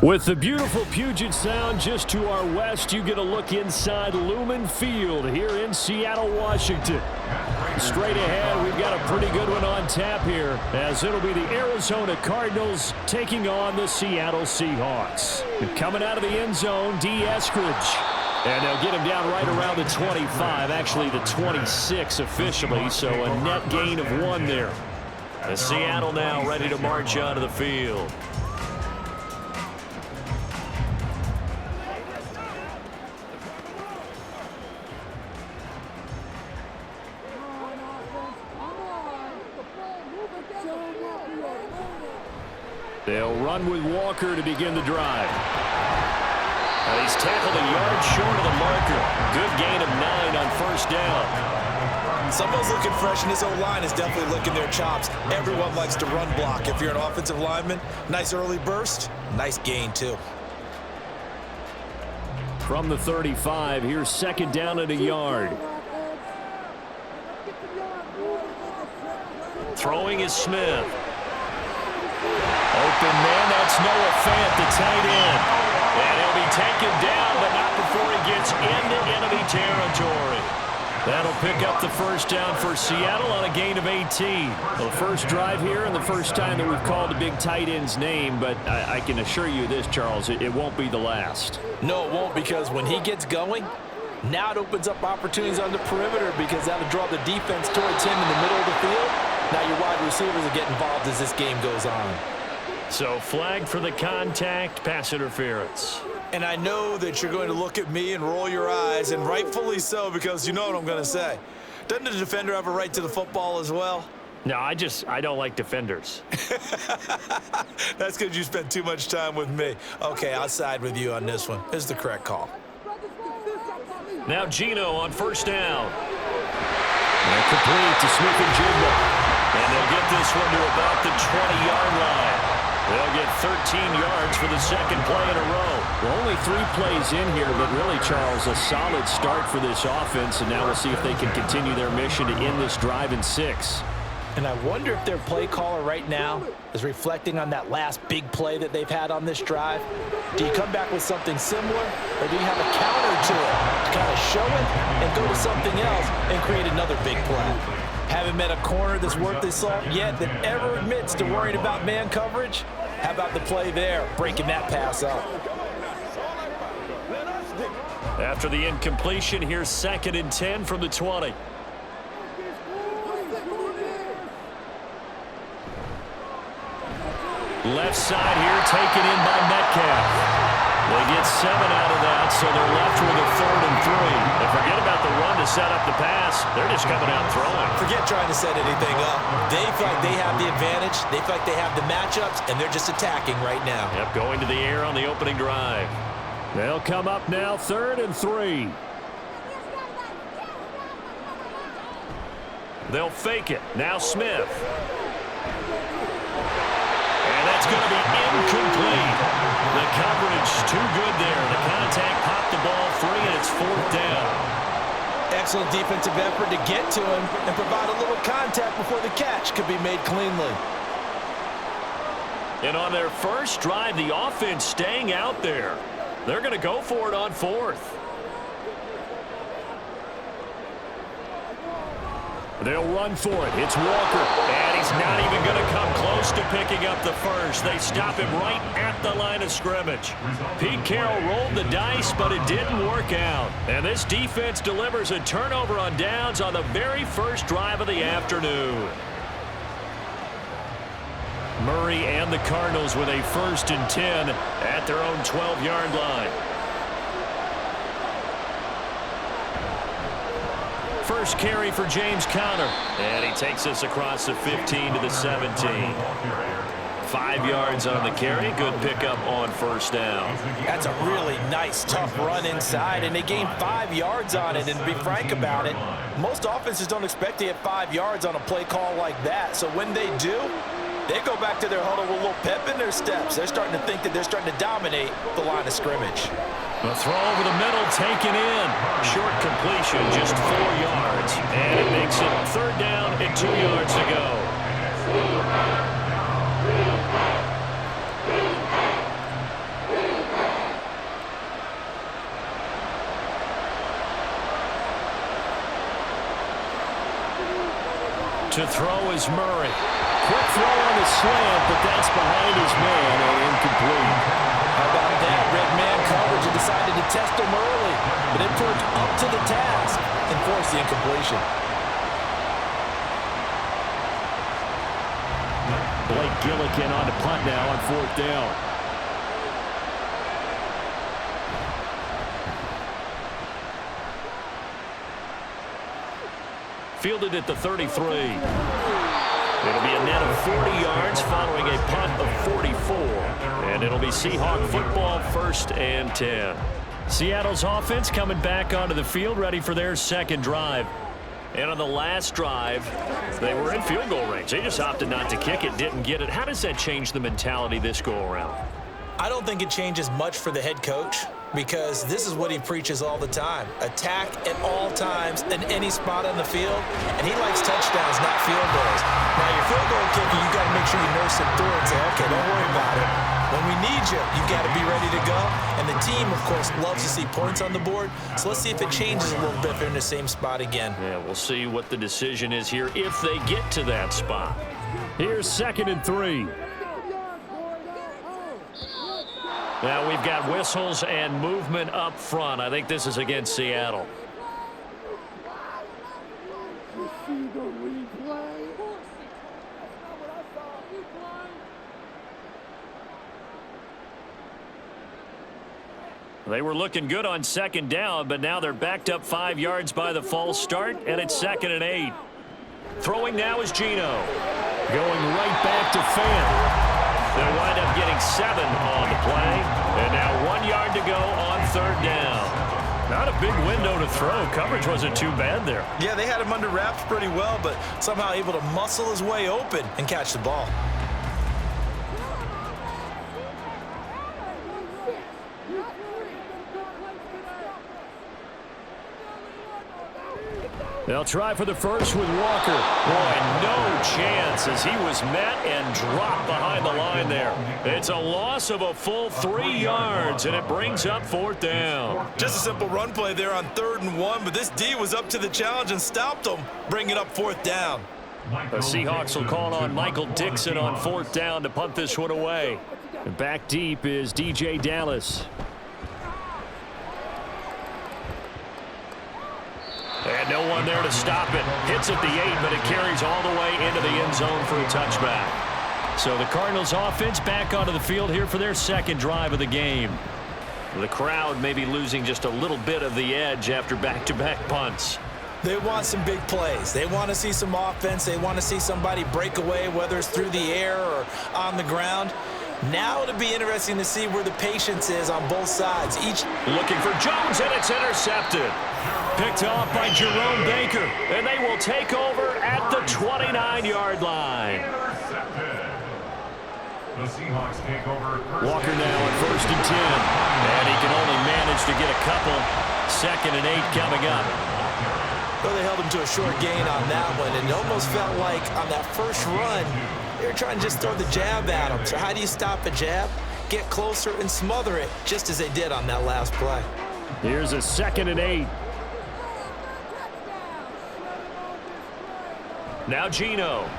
With the beautiful Puget Sound just to our west, you get a look inside Lumen Field here in Seattle, Washington. Straight ahead, we've got a pretty good one on tap here, as it'll be the Arizona Cardinals taking on the Seattle Seahawks. And coming out of the end zone, D. Eskridge. And they'll get him down right around the 25, actually the 26 officially, so a net gain of 1 there. The Seattle now ready to march onto the field. They'll run with Walker to begin the drive. And he's tackled a yard short of the marker. Good gain of 9 on first down. Someone's looking fresh, and his O-line is definitely licking their chops. Everyone likes to run block. If you're an offensive lineman, nice early burst, nice gain too. From the 35, here's second down at a yard. Throwing is Smith. Open man, that's Noah Fant, the tight end. And he'll be taken down, but not before he gets into enemy territory. That'll pick up the first down for Seattle on a gain of 18. The first drive here and the first time that we've called a big tight end's name, but I can assure you this, Charles, it won't be the last. No, it won't, because when he gets going, now it opens up opportunities on the perimeter, because that'll draw the defense towards him in the middle of the field. Now your wide receivers will get involved as this game goes on. So flag for the contact, pass interference. And I know that you're going to look at me and roll your eyes, and rightfully so, because you know what I'm going to say. Doesn't the defender have a right to the football as well? No, I don't like defenders. That's because you spent too much time with me. Okay, I'll side with you on this one. This is the correct call. Now Gino on first down. And complete to Smith and Jigba. And they'll get this one to about the 20-yard line. They'll get 13 yards for the second play in a row. Well, only 3 plays in here, but really, Charles, a solid start for this offense, and now we'll see if they can continue their mission to end this drive in 6. And I wonder if their play caller right now is reflecting on that last big play that they've had on this drive. Do you come back with something similar, or do you have a counter to it to kind of show it and go to something else and create another big play? Haven't met a corner that's worth his salt yet that ever admits to worrying about man coverage. How about the play there, breaking that pass up? After the incompletion, here's 2nd and 10 from the 20. Left side here, taken in by Metcalf. They get 7 out of that, so they're left with a 3rd and 3. And forget about the run to set up the pass. They're just coming out throwing. Forget trying to set anything up. They feel like they have the advantage. They feel like they have the matchups, and they're just attacking right now. Yep, going to the air on the opening drive. They'll come up now, 3rd and 3. They'll fake it. Now Smith. And that's going to be incomplete. The coverage too good there. The contact popped the ball free, and it's 4th down. Excellent defensive effort to get to him and provide a little contact before the catch could be made cleanly. And on their first drive, the offense staying out there. They're going to go for it on 4th. They'll run for it. It's Walker. And he's not even going to come close to picking up the first. They stop him right at the line of scrimmage. Pete Carroll rolled the dice, but it didn't work out. And this defense delivers a turnover on downs on the very first drive of the afternoon. Murray and the Cardinals with a 1st and 10 at their own 12-yard line. First carry for James Conner. And he takes us across the 15 to the 17. 5 yards on the carry. Good pickup on first down. That's a really nice, tough run inside, and they gained 5 yards on it. And to be frank about it, most offenses don't expect to get 5 yards on a play call like that. So when they do, they go back to their huddle with a little pep in their steps. They're starting to think that they're starting to dominate the line of scrimmage. A throw over the middle, taken in. Short completion, just 4 yards. And it makes it 3rd down and 2 yards to go. To throw is Murray. Quick throw on the slant, but that's behind his man and incomplete. How about that? Red man coverage and decided to test him early, but it proved up to the task and forced the incompletion. Blake Gillikin on the punt now on 4th down. Fielded at the 33. It'll be a net of 40 yards following a punt of 44. And it'll be Seahawk football, 1st and 10. Seattle's offense coming back onto the field, ready for their second drive. And on the last drive, they were in field goal range. They just opted not to kick it, didn't get it. How does that change the mentality this go-around? I don't think it changes much for the head coach, because this is what he preaches all the time. Attack at all times in any spot on the field, and he likes touchdowns, not field goals. Now, your field goal kicker, you got to make sure you nurse him through and say, okay, don't worry about it. When we need you, you've got to be ready to go. And the team, of course, loves to see points on the board. So let's see if it changes a little bit if they're in the same spot again. Yeah, we'll see what the decision is here if they get to that spot. Here's 2nd and 3. Now we've got whistles and movement up front. I think this is against Seattle. They were looking good on 2nd down, but now they're backed up 5 yards by the false start, and it's 2nd and 8. Throwing now is Geno. Going right back to Fan. They'll wind up getting 7 on the play. And now 1 yard to go on 3rd down. Not a big window to throw. Coverage wasn't too bad there. Yeah, they had him under wraps pretty well, but somehow able to muscle his way open and catch the ball. They'll try for the first with Walker. Boy, no chance as he was met and dropped behind the line there. It's a loss of a full 3 yards, and it brings up 4th down. Just a simple run play there on 3rd and 1, but this D was up to the challenge and stopped him, bringing up 4th down. The Seahawks will call on Michael Dixon on 4th down to punt this one away. And back deep is DJ Dallas. And no one there to stop it. Hits at the 8, but it carries all the way into the end zone for a touchback. So the Cardinals offense back onto the field here for their second drive of the game. The crowd may be losing just a little bit of the edge after back-to-back punts. They want some big plays. They want to see some offense. They want to see somebody break away, whether it's through the air or on the ground. Now it'll be interesting to see where the patience is on both sides. Each looking for Jones, and it's intercepted. Picked off by Jerome Baker, and they will take over at the 29-yard line. The Seahawks take over. Walker now at 1st and 10. And he can only manage to get a couple. 2nd and 8 coming up. Well, they held him to a short gain on that one, and it almost felt like on that first run, they were trying to just throw the jab at him. So how do you stop a jab? Get closer and smother it, just as they did on that last play. Here's a 2nd and 8. Now Geno.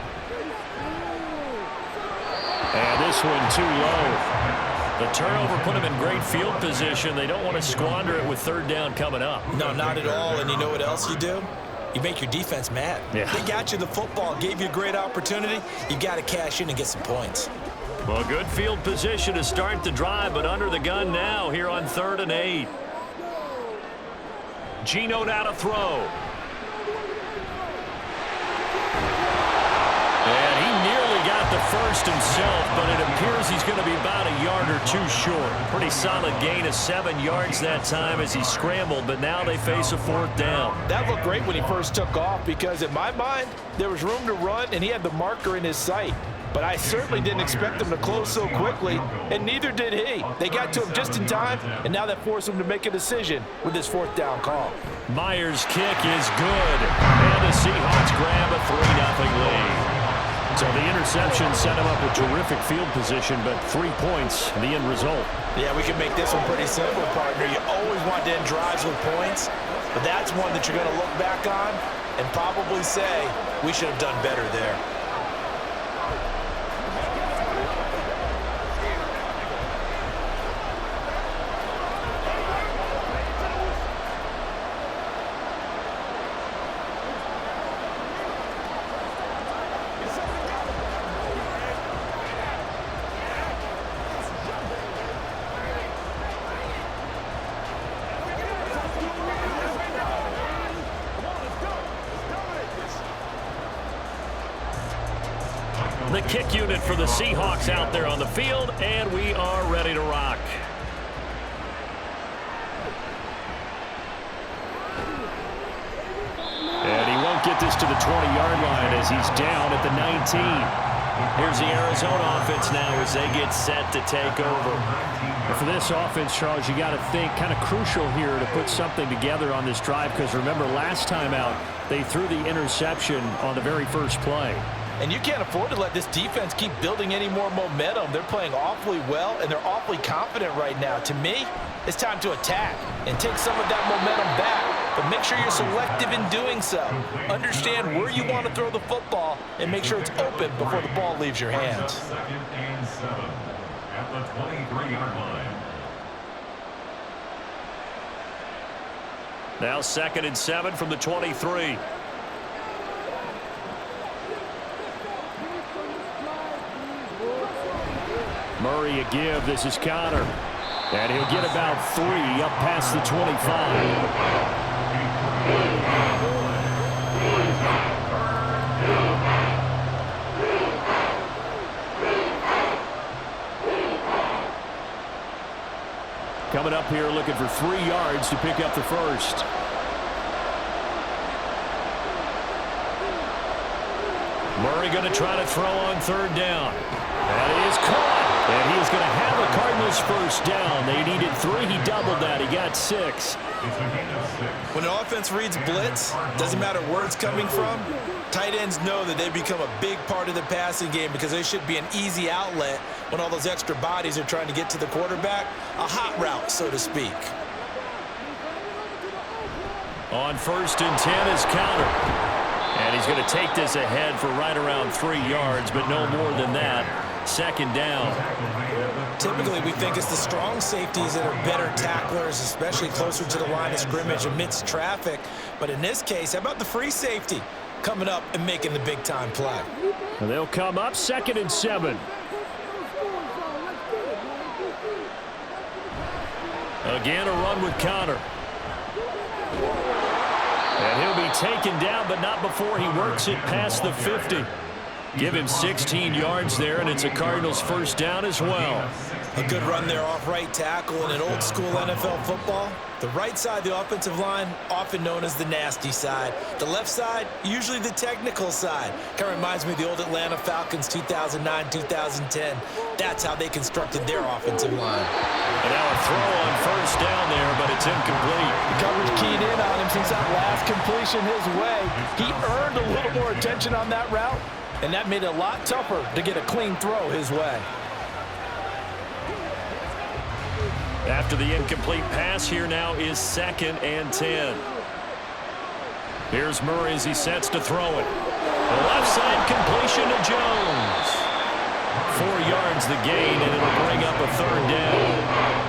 And this one too low. The turnover put him in great field position. They don't want to squander it with 3rd down coming up. No, not at all. And you know what else you do? You make your defense mad. Yeah. They got you the football, gave you a great opportunity. You got to cash in and get some points. Well, good field position to start the drive, but under the gun now here on 3rd and 8. Geno now to throw. And he nearly got the first himself, but it appears he's going to be about a yard or two short. Pretty solid gain of 7 yards that time as he scrambled, but now they face a 4th down. That looked great when he first took off because in my mind, there was room to run and he had the marker in his sight. But I certainly didn't expect him to close so quickly, and neither did he. They got to him just in time, and now that forced him to make a decision with his 4th down call. Myers' kick is good, and the Seahawks grab a 3-0 lead. So the interception set him up with terrific field position, but 3 points, the end result. Yeah, we can make this one pretty simple, partner. You always want to end drives with points, but that's one that you're going to look back on and probably say, we should have done better there. The kick unit for the Seahawks out there on the field, and we are ready to rock. And he won't get this to the 20-yard line as he's down at the 19. Here's the Arizona offense now as they get set to take over. And for this offense, Charles, you got to think kind of crucial here to put something together on this drive, because remember last time out they threw the interception on the very first play. And you can't afford to let this defense keep building any more momentum. They're playing awfully well, and they're awfully confident right now. To me, it's time to attack and take some of that momentum back. But make sure you're selective in doing so. Understand where you want to throw the football and make sure it's open before the ball leaves your hands. 2nd and 7 at the 23-yard line. Now 2nd and 7 from the 23. Murray a give. This is Connor. And he'll get about 3 up past the 25. Coming up here looking for 3 yards to pick up the first. Murray going to try to throw on 3rd down. That is caught. And he is going to have a Cardinals first down. They needed 3. He doubled that. He got 6. When an offense reads blitz, doesn't matter where it's coming from, tight ends know that they become a big part of the passing game because they should be an easy outlet when all those extra bodies are trying to get to the quarterback. A hot route, so to speak. On 1st and 10 is Connor. And he's going to take this ahead for right around 3 yards, but no more than that. 2nd down. Typically, we think it's the strong safeties that are better tacklers, especially closer to the line of scrimmage amidst traffic. But in this case, how about the free safety coming up and making the big-time play? And they'll come up 2nd and 7. Again, a run with Connor. And he'll be taken down, but not before he works it past the 50. Give him 16 yards there, and it's a Cardinals first down as well. A good run there off right tackle in an old-school NFL football. The right side of the offensive line, often known as the nasty side. The left side, usually the technical side. Kind of reminds me of the old Atlanta Falcons 2009-2010. That's how they constructed their offensive line. And now a throw on first down there, but it's incomplete. The coverage keyed in on him since that last completion his way. He earned a little more attention on that route, and that made it a lot tougher to get a clean throw his way. After the incomplete pass, here now is 2nd and 10. Here's Murray as he sets to throw it. The left side completion to Jones. 4 yards the gain, and it'll bring up a 3rd down.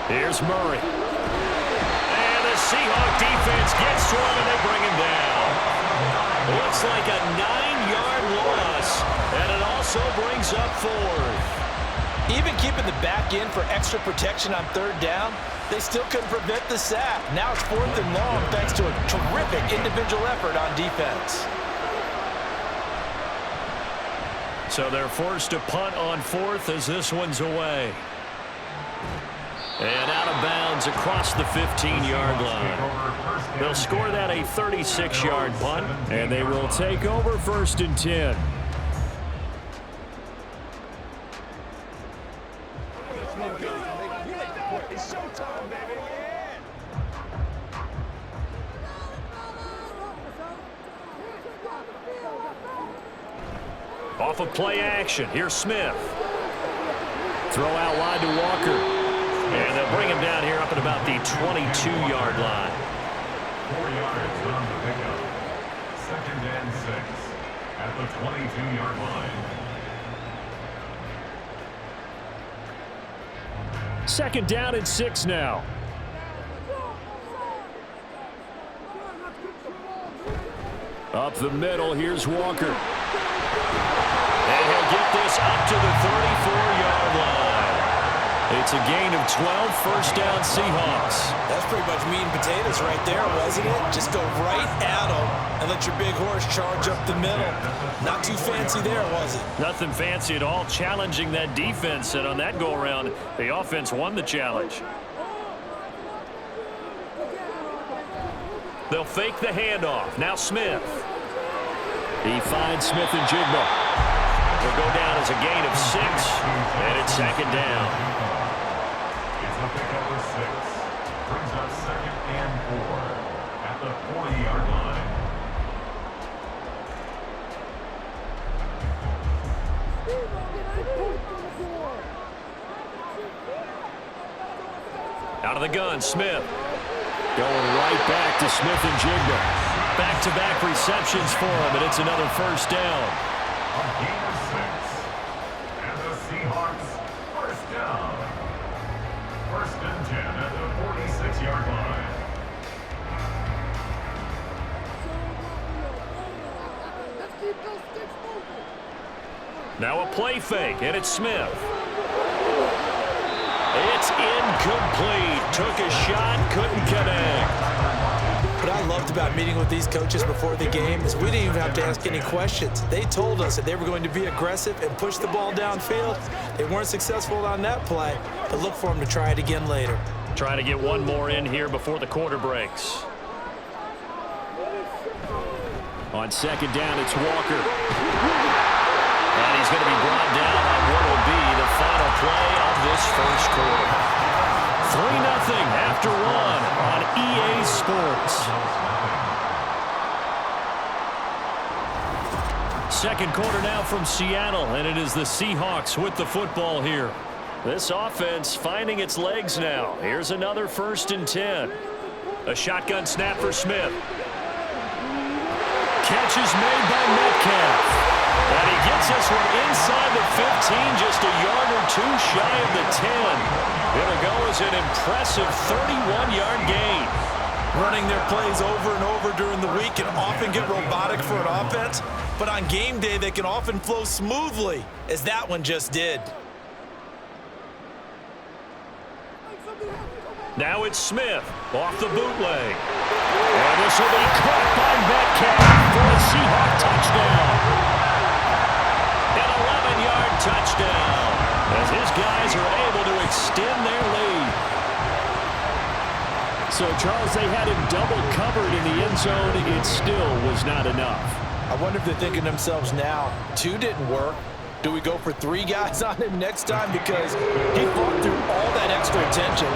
Here's Murray. And the Seahawk defense gets to him, and they bring him down. Looks like a 9-yard loss, and it also brings up 4th. Even keeping the back end for extra protection on 3rd down, they still couldn't prevent the sack. Now it's 4th and long thanks to a terrific individual effort on defense. So they're forced to punt on 4th as this one's away. And out of bounds across the 15-yard line. They'll score that a 36-yard punt, and they will take over 1st and 10. Off of play action, here's Smith. Throw out wide to Walker. And they'll bring him down here up at about the 22-yard line. 4 yards on the pickup. 2nd and 6 at the 22-yard line. 2nd down and 6 now. Up the middle, here's Walker. And he'll get this up to the 34-yard line. It's a gain of 12, 1st down Seahawks. That's pretty much meat and potatoes right there, wasn't it? Just go right at them and let your big horse charge up the middle. Not too fancy there, was it? Nothing fancy at all, challenging that defense, and on that go-around, the offense won the challenge. They'll fake the handoff. Now Smith. He finds Smith and Jigba. Will go down as a gain of 6, and it's 2nd down. It's a pickup of 6. Brings up 2nd and 4 at the 40-yard line. Out of the gun, Smith. Going right back to Smith and Jigba. Back-to-back receptions for him, and it's another 1st down. A gain of 6. And the Seahawks, 1st down. 1st and 10 at the 46-yard line. Now a play fake, and it's Smith. It's incomplete. Took a shot, couldn't connect. What I loved about meeting with these coaches before the game is we didn't even have to ask any questions. They told us that they were going to be aggressive and push the ball downfield. They weren't successful on that play, but look for them to try it again later. Trying to get one more in here before the quarter breaks. On 2nd down, it's Walker. And he's going to be brought down on what will be the final play of this 1st quarter. 3-0 after 1 on EA Sports. 2nd quarter now from Seattle, and it is the Seahawks with the football here. This offense finding its legs now. Here's another 1st and 10. A shotgun snap for Smith. Catch is made by Metcalf. And he gets this one inside the 15, just a yard or 2 shy of the 10. It'll go as an impressive 31-yard gain. Running their plays over and over during the week can often get robotic for an offense, but on game day they can often flow smoothly, as that one just did. Now it's Smith off the bootleg. And this will be caught by Metcalf for a Seahawk touchdown. An 11-yard touchdown as his guys are able to extend their lead. So, Charles, they had him double covered in the end zone. It still was not enough. I wonder if they're thinking to themselves now, 2 didn't work. Do we go for 3 guys on him next time? Because he fought through all that extra attention,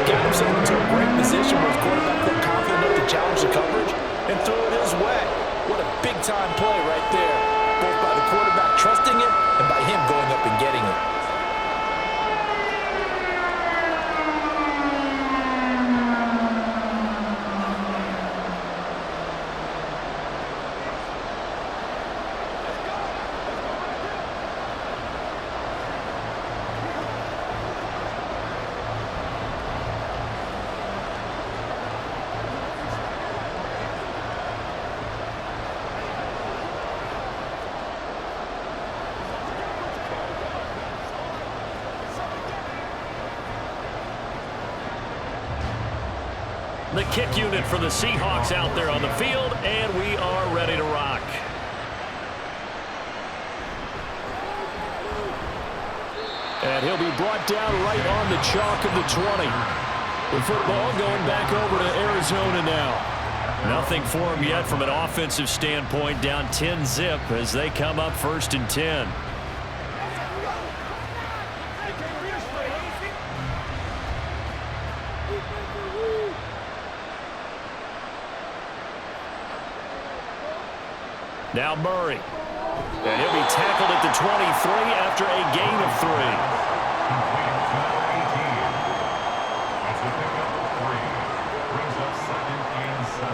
got himself into a great position where his quarterback felt confident enough to challenge the coverage and threw it his way. What a big-time play right there, both by the quarterback trusting it and by him going up and getting it. The kick unit for the Seahawks out there on the field, and we are ready to rock. And he'll be brought down right on the chalk of the 20. The football going back over to Arizona now. Nothing for him yet from an offensive standpoint, down 10-zip as they come up 1st and 10. Now Murray. And he'll be tackled at the 23 after a gain of 3. That's a pickup of 3. Brings up 2nd and 7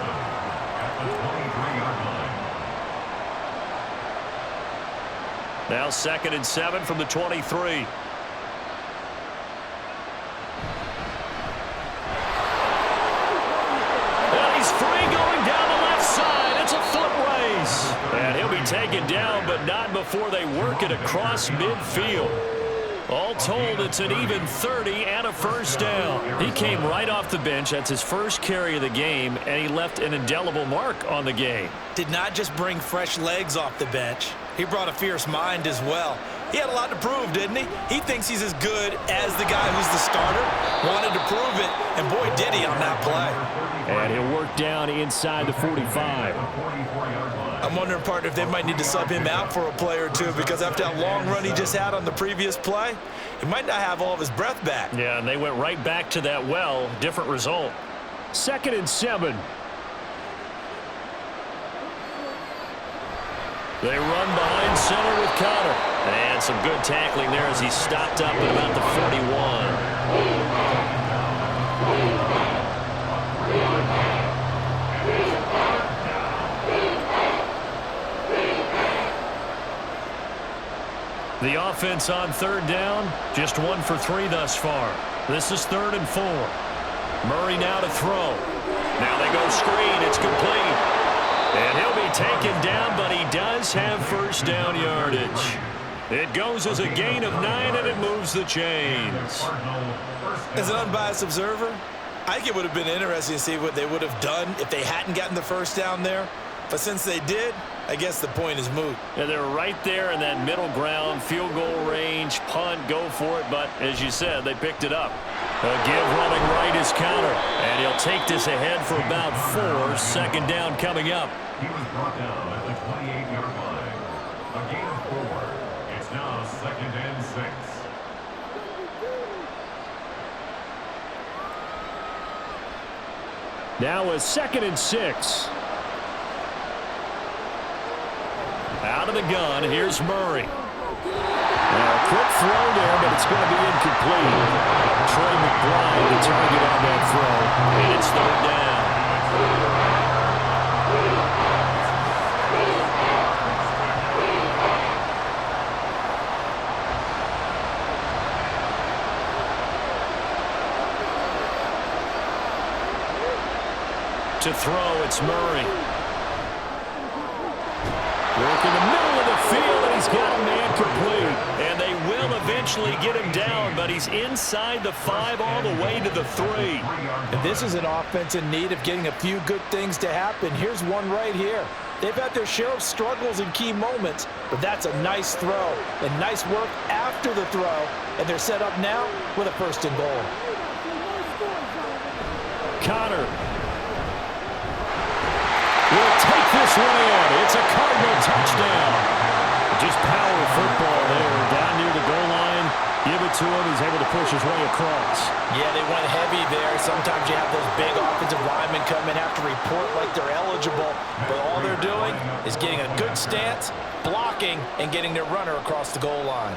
at the 23-yard line. Now 2nd and 7 from the 23. And he's free going down the left side. It's a foot race. And he'll be taken down, but not before they work it across midfield. All told, it's an even 30 and a first down. He came right off the bench. That's his first carry of the game, and he left an indelible mark on the game. Did not just bring fresh legs off the bench. He brought a fierce mind as well. He had a lot to prove, didn't he? He thinks he's as good as the guy who's the starter. Wanted to prove it, and boy, did he on that play. And he'll work down inside the 45. I'm wondering, partner, if they might need to sub him out for a play or two, because after that long run he just had on the previous play, he might not have all of his breath back. Yeah, and they went right back to that well. Different result. 2nd and 7. They run behind center with Connor. And some good tackling there as he stopped up at about the 41. The offense on 3rd down, just 1 for 3 thus far. This is 3rd and 4. Murray now to throw. Now they go screen. It's complete. And he'll be taken down, but he does have first down yardage. It goes as a gain of 9, and it moves the chains. As an unbiased observer, I think it would have been interesting to see what they would have done if they hadn't gotten the first down there. But since they did, I guess the point is moot. And they're right there in that middle ground, field goal range, punt, go for it. But as you said, they picked it up. A give running right is Counter. And he'll take this ahead for about 4. 2nd down coming up. He was brought down at the 28-yard line. A gain of 4. It's now 2nd and 6. Now a 2nd and 6. Out of the gun, here's Murray. Now a quick throw there, but it's going to be incomplete. Trey McBride, the target on that throw, and it's 3rd down. To throw, it's Murray. Work in the middle of the field, and he's got a man complete. And they will eventually get him down, but he's inside the 5 all the way to the 3. And this is an offense in need of getting a few good things to happen. Here's one right here. They've had their share of struggles in key moments, but that's a nice throw and nice work after the throw. And they're set up now with a 1st and goal. Connor will take this one in. It's a Cardinal touchdown. Just power football there. Down near the goal line. Give it to him. He's able to push his way across. Yeah, they went heavy there. Sometimes you have those big offensive linemen come in, have to report like they're eligible. But all they're doing is getting a good stance, blocking, and getting their runner across the goal line.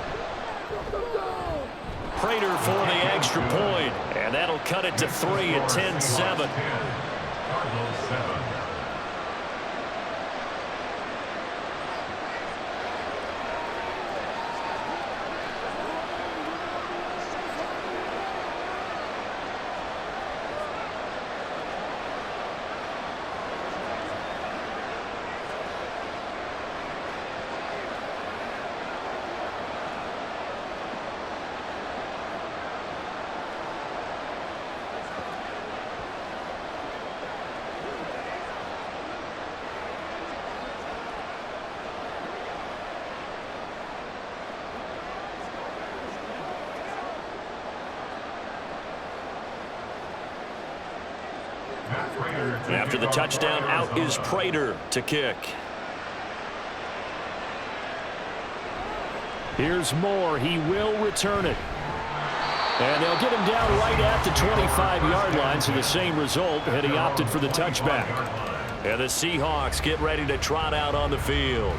Prater for the extra point. And that'll cut it to 3 at 10-7. Cardinals 7. After the touchdown, out is Prater to kick. Here's Moore. He will return it. And they'll get him down right at the 25-yard line, so the same result, and he opted for the touchback. And the Seahawks get ready to trot out on the field.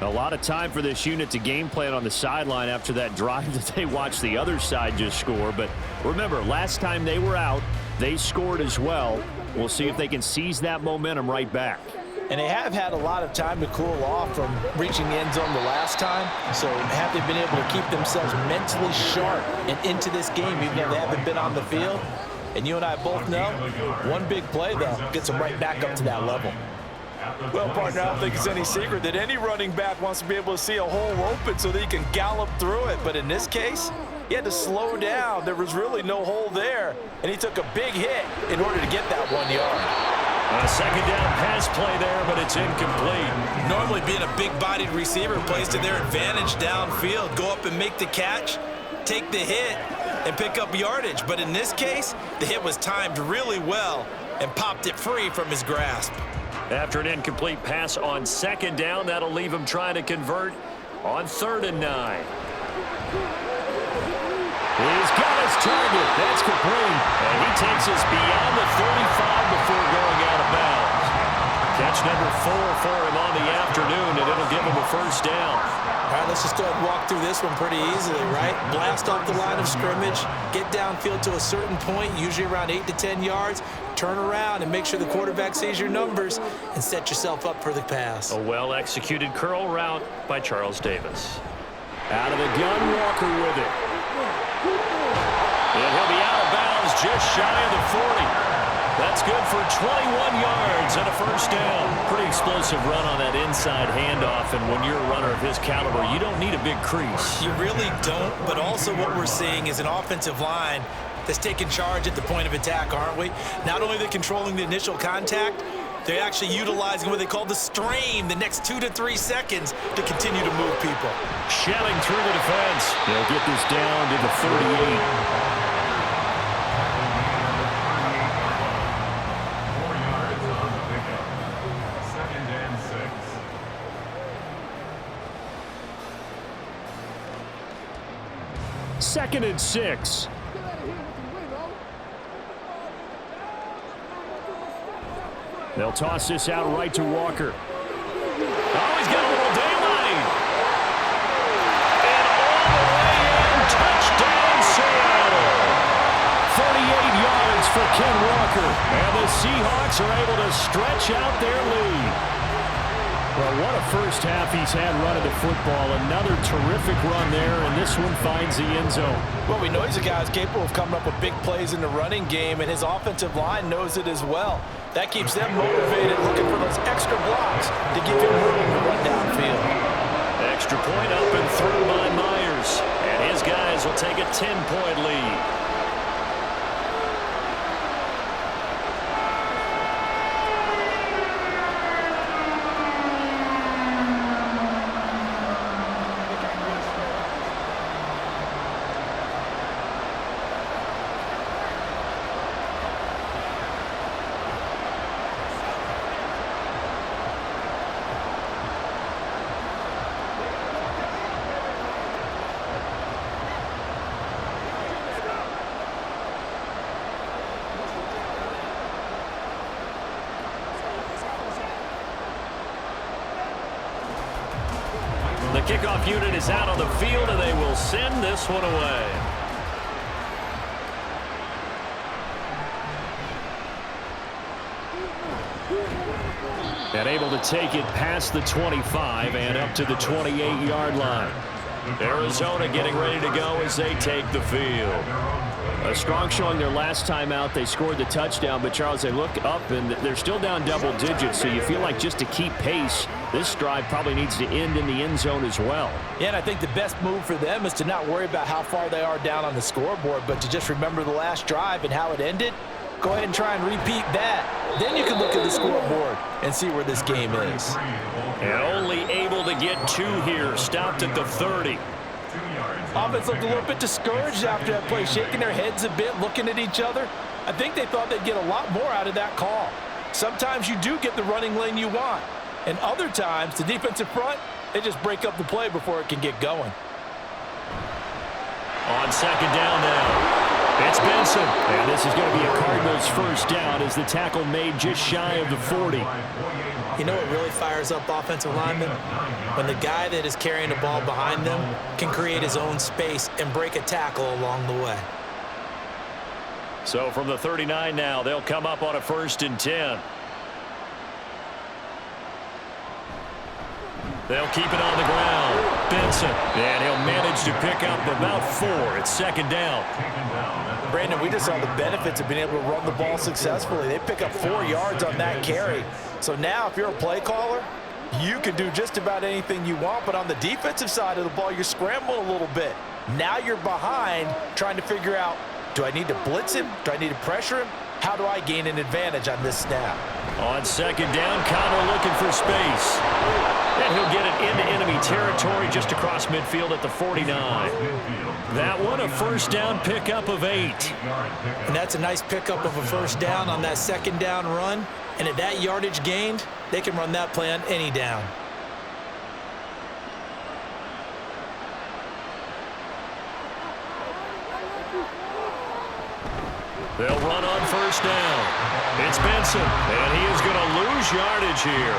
A lot of time for this unit to game plan on the sideline after that drive that they watched the other side just score. But remember, last time they were out, they scored as well. We'll see if they can seize that momentum right back. And they have had a lot of time to cool off from reaching the end zone the last time. So have they been able to keep themselves mentally sharp and into this game, even though they haven't been on the field? And you and I both know, one big play, though, gets them right back up to that level. Well, partner, I don't think it's any secret that any running back wants to be able to see a hole open so that he can gallop through it. But in this case, he had to slow down. There was really no hole there, and he took a big hit in order to get that 1 yard. A second down pass play there, but it's incomplete. Normally being a big-bodied receiver plays to their advantage downfield. Go up and make the catch, take the hit, and pick up yardage. But in this case, the hit was timed really well and popped it free from his grasp. After an incomplete pass on second down, that'll leave him trying to convert on 3rd and 9. He's got his target. That's complete. And he takes us beyond the 35 before going out of bounds. Catch number 4 for him on the afternoon, and it'll give him a first down. All right, let's just go ahead and walk through this one pretty easily, right? Blast off the line of scrimmage, get downfield to a certain point, usually around 8 to 10 yards, turn around and make sure the quarterback sees your numbers and set yourself up for the pass. A well-executed curl route by Charles Davis. Out of the gun, Walker with it. And he'll be out of bounds just shy of the 40. That's good for 21 yards and a first down. Pretty explosive run on that inside handoff, and when you're a runner of his caliber, you don't need a big crease. You really don't, but also what we're seeing is an offensive line that's taking charge at the point of attack, aren't we? Not only are they controlling the initial contact, they're actually utilizing what they call the strain, the next 2 to 3 seconds to continue to move people. Shelling through the defense. They'll get this down to the 38. 4 yards on the pickup. 2nd and 6. 2nd and 6. They'll toss this out right to Walker. Oh, he's got a little daylight. And all the way in, touchdown Seattle. 38 yards for Ken Walker. And the Seahawks are able to stretch out their lead. Well, what a first half he's had running the football. Another terrific run there, and this one finds the end zone. Well, we know he's a guy who's capable of coming up with big plays in the running game, and his offensive line knows it as well. That keeps them motivated, looking for those extra blocks to give him room to run downfield. Extra point up and through by Myers. And his guys will take a 10-point lead. The kickoff unit is out on the field, and they will send this one away. And able to take it past the 25 and up to the 28-yard line. Arizona getting ready to go as they take the field. A strong showing their last time out. They scored the touchdown, but Charles, they look up and they're still down double digits, so you feel like just to keep pace, this drive probably needs to end in the end zone as well. Yeah, and I think the best move for them is to not worry about how far they are down on the scoreboard, but to just remember the last drive and how it ended. Go ahead and try and repeat that. Then you can look at the scoreboard and see where this game is. And only able to get 2 here. Stopped at the 30. Offense looked a little bit discouraged after that play, shaking their heads a bit, looking at each other. I think they thought they'd get a lot more out of that call. Sometimes you do get the running lane you want, and other times the defensive front, they just break up the play before it can get going. On second down now. It's Benson. And this is going to be a Cardinals first down as the tackle made just shy of the 40. You know what really fires up offensive linemen? When the guy that is carrying the ball behind them can create his own space and break a tackle along the way. So from the 39 now, they'll come up on a 1st and 10. They'll keep it on the ground. Benson, and he'll manage to pick up about 4. It's 2nd down. Brandon, we just saw the benefits of being able to run the ball successfully. They pick up 4 yards on that carry. So now if you're a play caller, you can do just about anything you want, but on the defensive side of the ball, you're scrambling a little bit. Now you're behind trying to figure out, do I need to blitz him? Do I need to pressure him? How do I gain an advantage on this snap? On 2nd down, Connor looking for space. And he'll get it into enemy territory just across midfield at the 49. That one, a 1st down pickup of 8. And that's a nice pickup of a 1st down on that 2nd down run. And at that yardage gained, they can run that play on any down. They'll run on 1st down. It's Benson, and he is going to lose yardage here.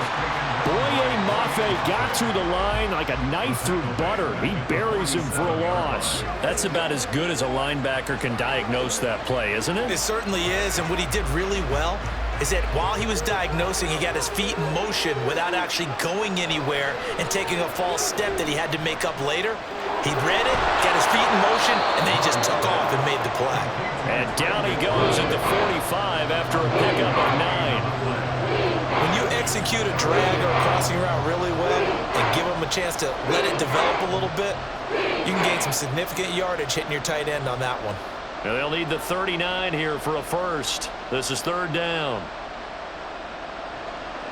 Boye Mafe got through the line like a knife through butter. He buries him for a loss. That's about as good as a linebacker can diagnose that play, isn't it? It certainly is, and what he did really well is that while he was diagnosing, he got his feet in motion without actually going anywhere and taking a false step that he had to make up later. He read it, got his feet in motion, and then he just took off and made the play. And down he goes at the 45 after a pickup of 9. When you execute a drag or a crossing route really well and give him a chance to let it develop a little bit, you can gain some significant yardage hitting your tight end on that one. And they'll need the 39 here for a 1st. This is 3rd down.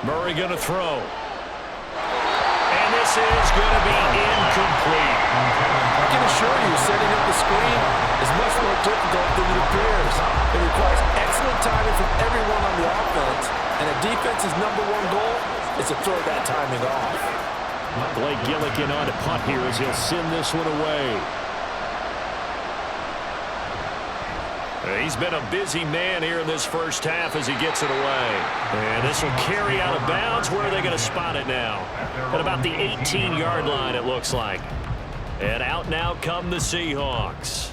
Murray going to throw. And this is going to be incomplete. I can assure you, setting up the screen is much more difficult than it appears. It requires excellent timing from everyone on the offense, and a defense's #1 goal is to throw that timing off. Blake Gillikin on to punt here as he'll send this one away. He's been a busy man here in this 1st half as he gets it away. And this will carry out of bounds. Where are they going to spot it now? At about the 18-yard line, it looks like. And out now come the Seahawks.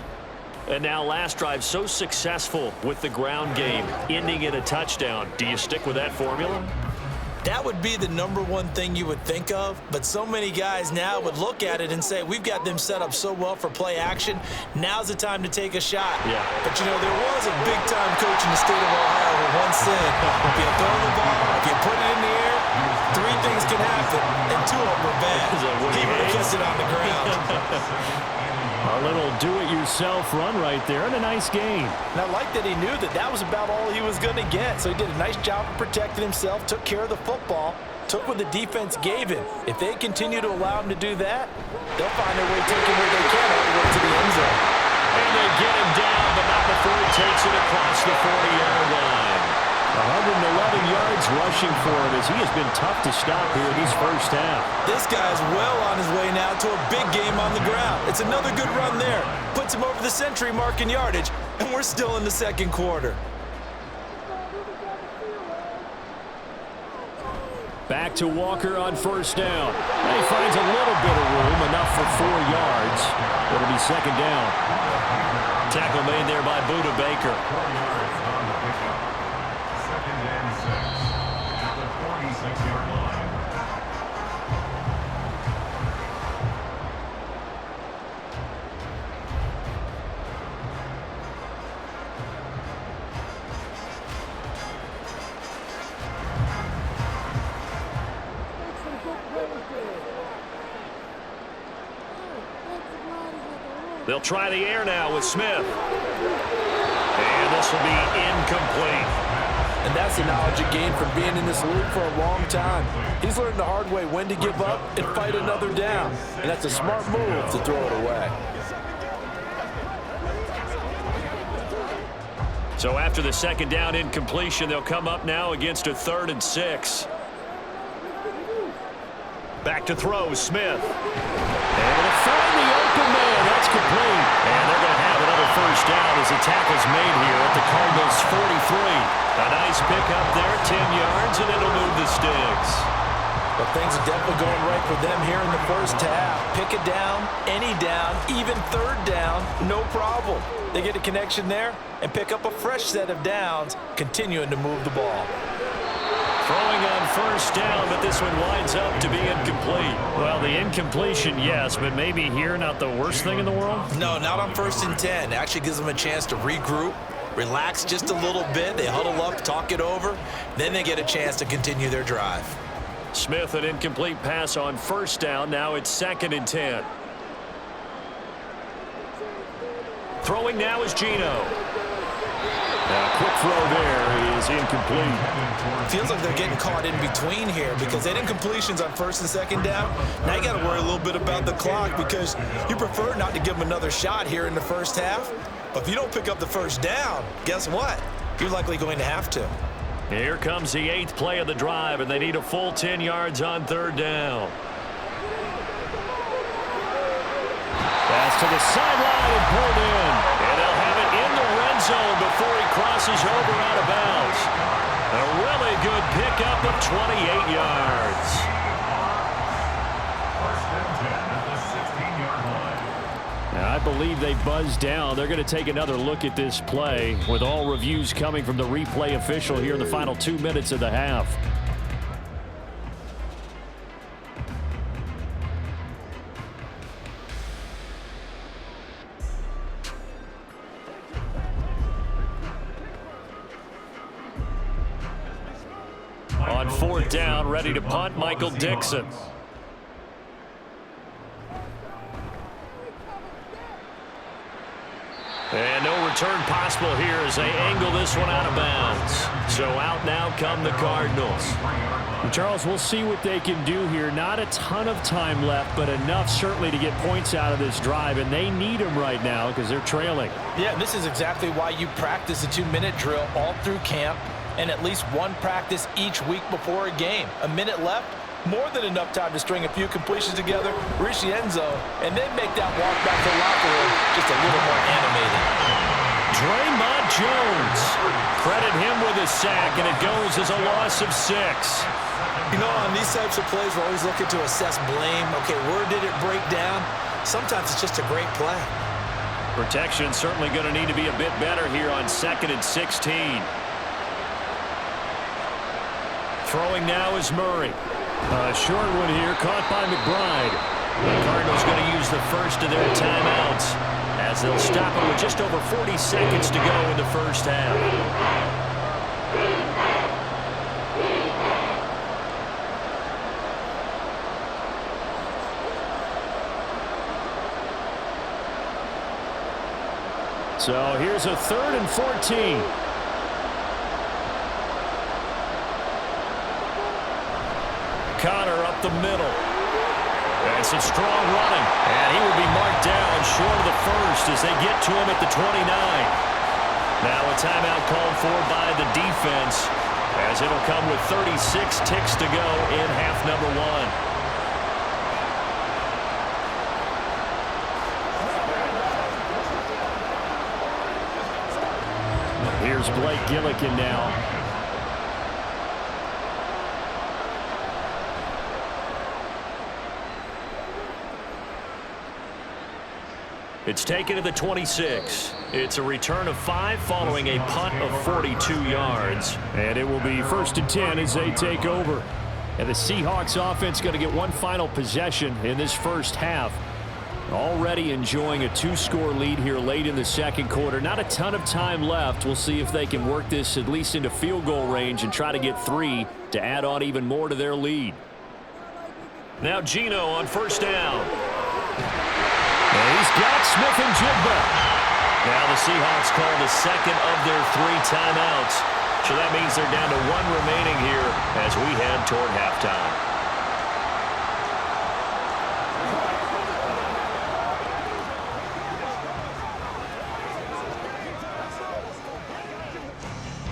And now last drive so successful with the ground game, ending in a touchdown. Do you stick with that formula? That would be the #1 thing you would think of, but so many guys now would look at it and say, we've got them set up so well for play action, now's the time to take a shot. Yeah. But, you know, there was a big-time coach in the state of Ohio who once said, if you throw the ball, if you put it in the air, 3 things can happen, and 2 of them were bad. He would have kept it on the ground. A little do-it-yourself run right there, and a nice game. And I like that he knew that that was about all he was going to get. So he did a nice job of protecting himself, took care of the football, took what the defense gave him. If they continue to allow him to do that, they'll find their way taking where they can all the way to the end zone. And they get him down, but not before he takes it across the 40-yard line. 111 yards rushing for him as he has been tough to stop here in his 1st half. This guy's well on his way now to a big game on the ground. It's another good run there. Puts him over the century mark in yardage, and we're still in the 2nd quarter. Back to Walker on 1st down. And he finds a little bit of room, enough for 4 yards. It'll be 2nd down. Tackle made there by Buda Baker. They'll try the air now with Smith. And this will be incomplete. And that's the knowledge he gained from being in this league for a long time. He's learned the hard way when to give up and fight another down. And that's a smart move to throw it away. So after the 2nd down incompletion, they'll come up now against a 3rd and 6. Back to throw, Smith. And to find the open man. That's complete. And they're going to have another 1st down as the tackle's made here at the Cardinals' 43. A nice pickup there, 10 yards, and it'll move the sticks. Well, things are definitely going right for them here in the first half. Pick a down, any down, even third down, no problem. They get a connection there and pick up a fresh set of downs, continuing to move the ball. Throwing on first down, but this one winds up to be incomplete. Well, the incompletion, yes, but maybe here not the worst thing in the world? No, not on 1st and 10. It actually gives them a chance to regroup, relax just a little bit. They huddle up, talk it over. Then they get a chance to continue their drive. Smith, an incomplete pass on first down. Now it's 2nd and 10. Throwing now is Geno. A quick throw there is incomplete. Feels like they're getting caught in between here because they had incompletions on 1st and 2nd down. Now you got to worry a little bit about the clock because you prefer not to give them another shot here in the first half. But if you don't pick up the first down, guess what? You're likely going to have to. Here comes the 8th play of the drive, and they need a full 10 yards on 3rd down. Pass to the sideline and pulled in. And they'll have it in the red zone before he crosses over out of bounds. A really good pickup of 28 yards. First and 10 at the 16-yard line. Now, I believe they buzzed down. They're going to take another look at this play with all reviews coming from the replay official here in the final 2 minutes of the half. On 4th down, ready to punt, Michael Dixon. And no return possible here as they angle this one out of bounds. So out now come the Cardinals. And Charles, we'll see what they can do here. Not a ton of time left, but enough certainly to get points out of this drive. And they need them right now because they're trailing. Yeah, this is exactly why you practice a 2-minute drill all through camp and at least one practice each week before a game. A minute left, more than enough time to string a few completions together, reach the end zone, and then make that walk back to the locker room just a little more animated. Draymond Jones. Credit him with a sack, and it goes as a loss of 6. You know, on these types of plays, we're always looking to assess blame. Okay, where did it break down? Sometimes it's just a great play. Protection certainly going to need to be a bit better here on 2nd and 16. Throwing now is Murray. A short one here, caught by McBride. The Cardinals going to use the first of their timeouts as they'll stop it with just over 40 seconds to go in the first half. So here's a 3rd and 14. Connor up the middle. And some strong running. And he will be marked down short of the first as they get to him at the 29. Now a timeout called for by the defense as it'll come with 36 ticks to go in half number 1. Here's Blake Gillikin now. It's taken to the 26. It's a return of 5 following a punt of 42 yards. And it will be 1st and 10 as they take over. And the Seahawks offense going to get one final possession in this first half. Already enjoying a 2-score lead here late in the second quarter. Not a ton of time left. We'll see if they can work this at least into field goal range and try to get 3 to add on even more to their lead. Now Geno on 1st down. And he's got Smith and Jigba. Now the Seahawks call the second of their 3 timeouts. So that means they're down to 1 remaining here as we head toward halftime.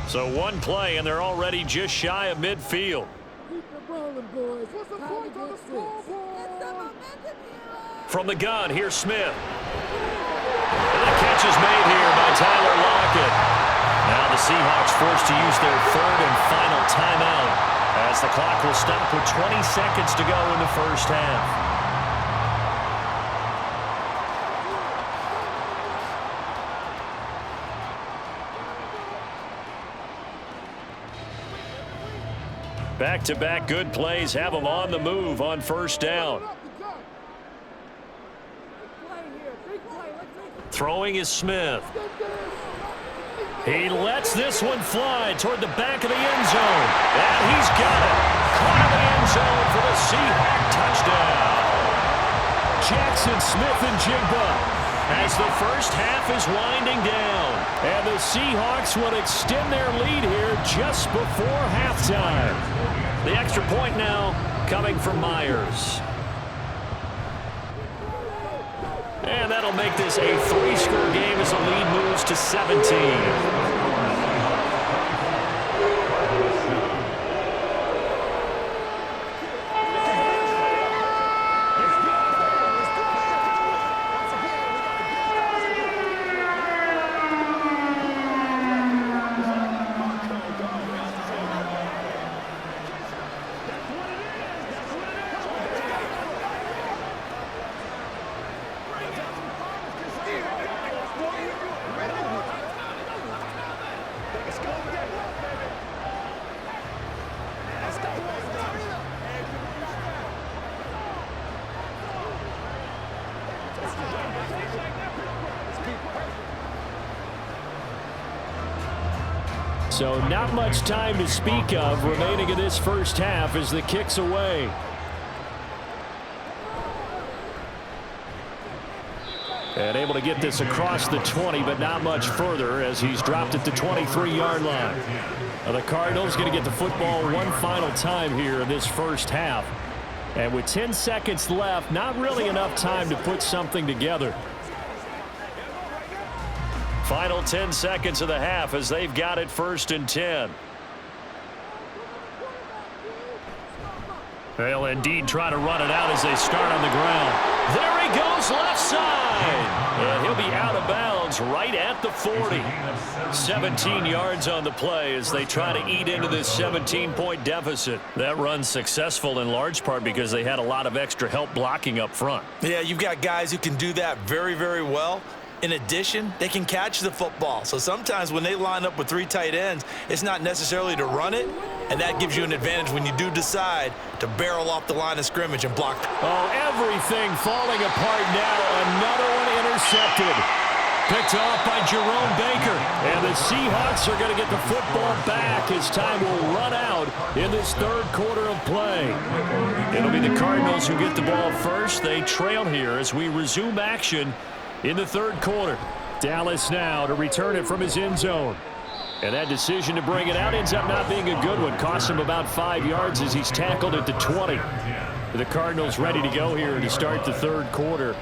So 1 play, and they're already just shy of midfield. Keep it rolling, boys. What's the point on the scoreboard? From the gun, here's Smith. And the catch is made here by Tyler Lockett. Now the Seahawks forced to use their third and final timeout as the clock will stop with 20 seconds to go in the first half. Back-to-back good plays have them on the move on first down. Throwing is Smith. He lets this one fly toward the back of the end zone. And he's got it. Caught in the end zone for the Seahawks touchdown. Jackson Smith and Jigba as the first half is winding down. And the Seahawks will extend their lead here just before halftime. The extra point now coming from Myers. And that'll make this a 3-score game as the lead moves to 17. So not much time to speak of remaining in this first half as the kick's away. And able to get this across the 20, but not much further as he's dropped at the 23-yard line. The Cardinals going to get the football one final time here in this first half. And with 10 seconds left, not really enough time to put something together. Final 10 seconds of the half as they've got it 1st and 10. They'll indeed try to run it out as they start on the ground. There he goes left side. And he'll be out of bounds right at the 40. 17 yards on the play as they try to eat into this 17-point deficit. That run's successful in large part because they had a lot of extra help blocking up front. Yeah, you've got guys who can do that very, very well. In addition, they can catch the football. So sometimes when they line up with 3 tight ends, it's not necessarily to run it, and that gives you an advantage when you do decide to barrel off the line of scrimmage and block. Oh, everything falling apart now. Another one intercepted. Picked off by Jerome Baker. And the Seahawks are going to get the football back as time will run out in this third quarter of play. It'll be the Cardinals who get the ball first. They trail here as we resume action in the third quarter. Dallas now to return it from his end zone. And that decision to bring it out ends up not being a good one. Costs him about 5 yards as he's tackled at the 20. The Cardinals ready to go here to start the third quarter.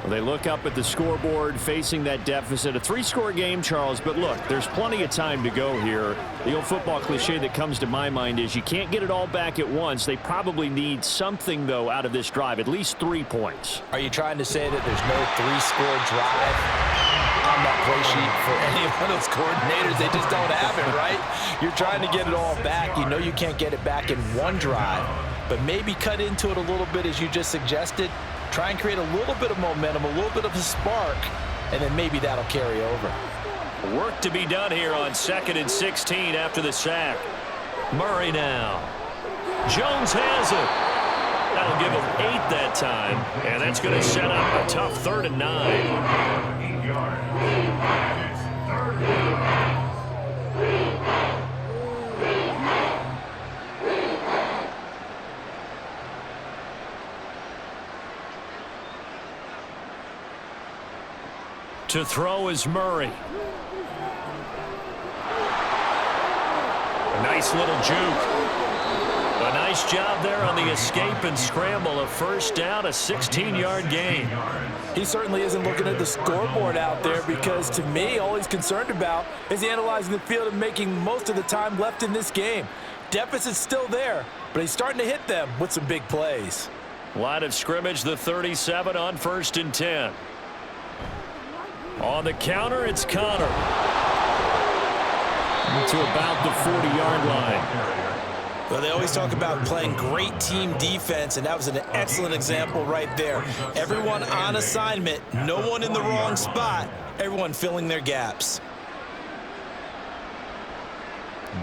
Well, they look up at the scoreboard facing that deficit. A 3-score game, Charles, but look, there's plenty of time to go here. The old football cliche that comes to my mind is you can't get it all back at once. They probably need something, though, out of this drive, at least 3 points. Are you trying to say that there's no 3-score drive on that play sheet for any of those coordinators? They just don't have it, right? You're trying to get it all back. You know you can't get it back in one drive, but maybe cut into it a little bit as you just suggested. Try and create a little bit of momentum, a little bit of a spark, and then maybe that'll carry over. Work to be done here on 2nd and 16 after the sack. Murray now. Jones has it. That'll give him 8 that time, and that's going to set up a tough 3rd and 9. To throw is Murray. A nice little juke. A nice job there on the escape and scramble. A first down, a 16-yard gain. He certainly isn't looking at the scoreboard out there because, to me, all he's concerned about is analyzing the field and making most of the time left in this game. Deficit's still there, but he's starting to hit them with some big plays. Line of scrimmage, the 37 on 1st and 10. On the counter, it's Connor. To about the 40-yard line. Well, they always talk about playing great team defense, and that was an excellent example right there. Everyone on assignment, no one in the wrong spot, everyone filling their gaps.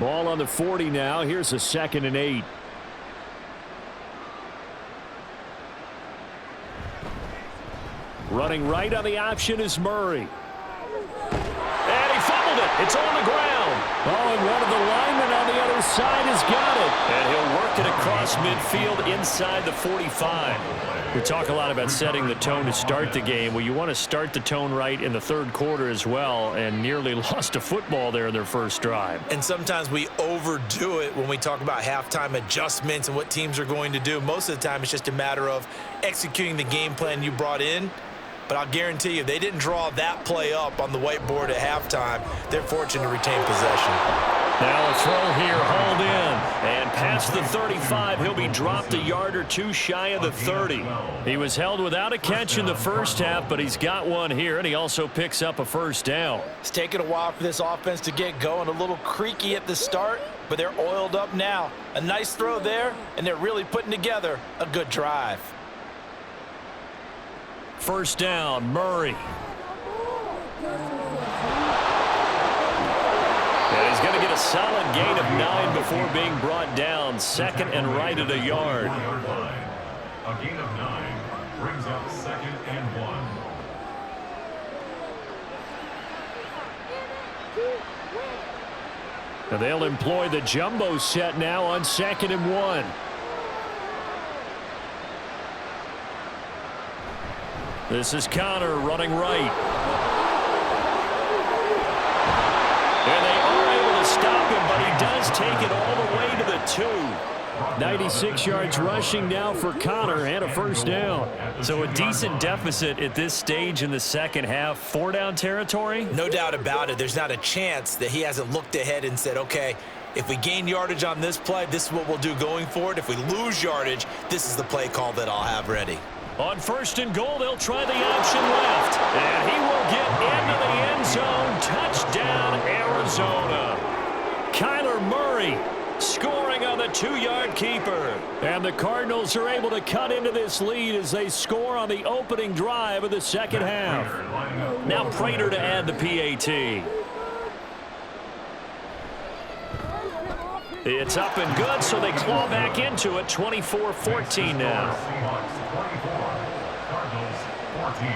Ball on the 40 now. Here's a 2nd and 8. Running right on the option is Murray. And he fumbled it. It's on the ground. Oh, and one of the linemen on the other side has got it. And he'll work it across midfield inside the 45. We talk a lot about setting the tone to start the game. Well, you want to start the tone right in the third quarter as well, and nearly lost a football there in their first drive. And sometimes we overdo it when we talk about halftime adjustments and what teams are going to do. Most of the time, it's just a matter of executing the game plan you brought in. But I'll guarantee you, they didn't draw that play up on the whiteboard at halftime. They're fortunate to retain possession. Now a throw here, hauled in. And past the 35, he'll be dropped a yard or two shy of the 30. He was held without a catch in the first half, but he's got one here, and he also picks up a first down. It's taken a while for this offense to get going. A little creaky at the start, but they're oiled up now. A nice throw there, and they're really putting together a good drive. First down, Murray. And he's going to get a solid gain of 9 before being brought down. 2nd and right at a yard. A gain of 9 brings up 2nd and 1. And they'll employ the jumbo set now on 2nd and 1. This is Connor running right. And they are able to stop him, but he does take it all the way to the 2. 96 yards rushing now for Connor and a first down. So a decent deficit at this stage in the second half. 4-down territory? No doubt about it. There's not a chance that he hasn't looked ahead and said, okay, if we gain yardage on this play, this is what we'll do going forward. If we lose yardage, this is the play call that I'll have ready. On 1st and goal, they'll try the option left. And he will get into the end zone. Touchdown, Arizona. Kyler Murray scoring on the 2-yard keeper. And the Cardinals are able to cut into this lead as they score on the opening drive of the second half. Now Prater to add the PAT. It's up and good, so they claw back into it. 24-14 now. Seahawks 24, Cardinals 14.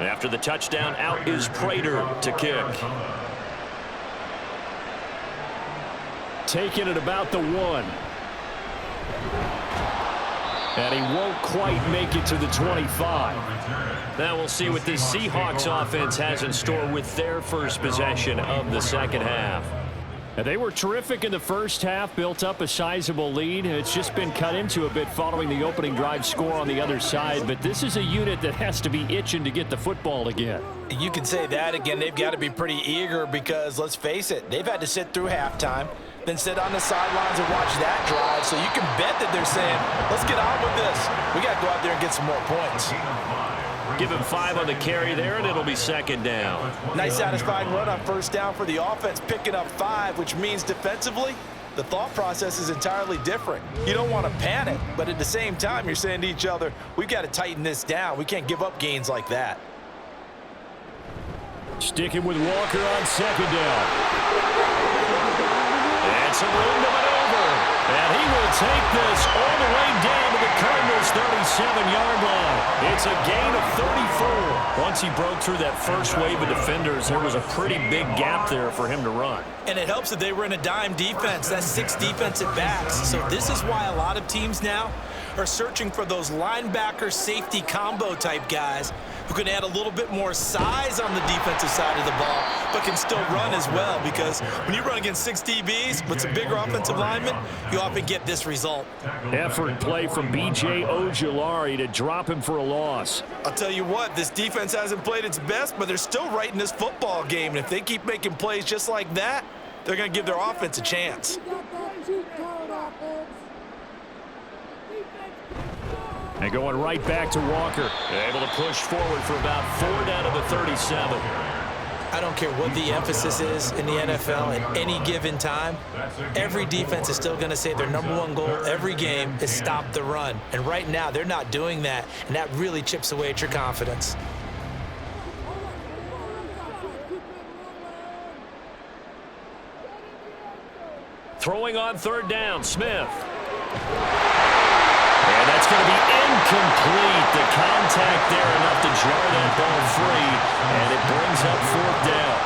After the touchdown, out is Prater to kick. Taking it about the 1. And he won't quite make it to the 25. Now we'll see what this Seahawks offense has in store with their first possession of the second half. And they were terrific in the first half, built up a sizable lead. It's just been cut into a bit following the opening drive score on the other side. But this is a unit that has to be itching to get the football again. You can say that again. They've got to be pretty eager because, let's face it, they've had to sit through halftime, then sit on the sidelines and watch that drive. So you can bet that they're saying, let's get on with this. We got to go out there and get some more points. Give him 5 on the carry there, and it'll be second down. Nice satisfying run on first down for the offense, picking up 5, which means defensively, the thought process is entirely different. You don't want to panic, but at the same time, you're saying to each other, we've got to tighten this down. We can't give up gains like that. Sticking with Walker on second down. And some room to maneuver. And he will take this all the way down to the Cardinals' 37-yard line. It's a gain of 34. Once he broke through that first wave of defenders, there was a pretty big gap there for him to run. And it helps that they were in a dime defense. That's 6 defensive backs. So this is why a lot of teams now are searching for those linebacker safety combo type guys who can add a little bit more size on the defensive side of the ball, but can still run as well, because when you run against 6 DBs with some bigger offensive linemen, you often get this result. Effort play from B.J. Ojulari to drop him for a loss. I'll tell you what, this defense hasn't played its best, but they're still right in this football game. And if they keep making plays just like that, they're going to give their offense a chance. And going right back to Walker. Able to push forward for about 4 down to the 37. I don't care what the emphasis is in the NFL at any given time. Every defense is still going to say their #1 goal every game is stop the run. And right now, they're not doing that, and that really chips away at your confidence. Throwing on 3rd down, Smith. And that's going to be incomplete. The contact there enough to jar that ball free, and it brings up 4th down.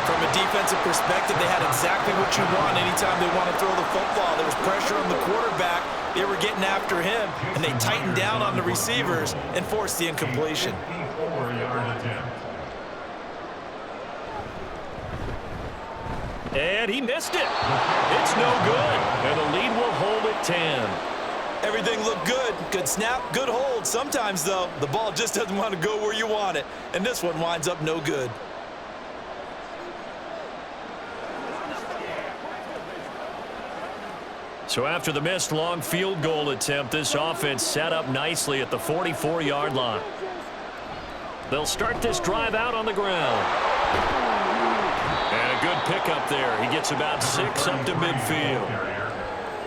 From a defensive perspective, they had exactly what you want anytime they want to throw the football. There was pressure on the quarterback. They were getting after him, and they tightened down on the receivers and forced the incompletion. And he missed it. It's no good. And the lead will hold at 10. Everything looked good. Good snap, good hold. Sometimes, though, the ball just doesn't want to go where you want it. And this one winds up no good. So after the missed long field goal attempt, this offense set up nicely at the 44-yard line. They'll start this drive out on the ground. And a good pickup there. He gets about 6 up to midfield.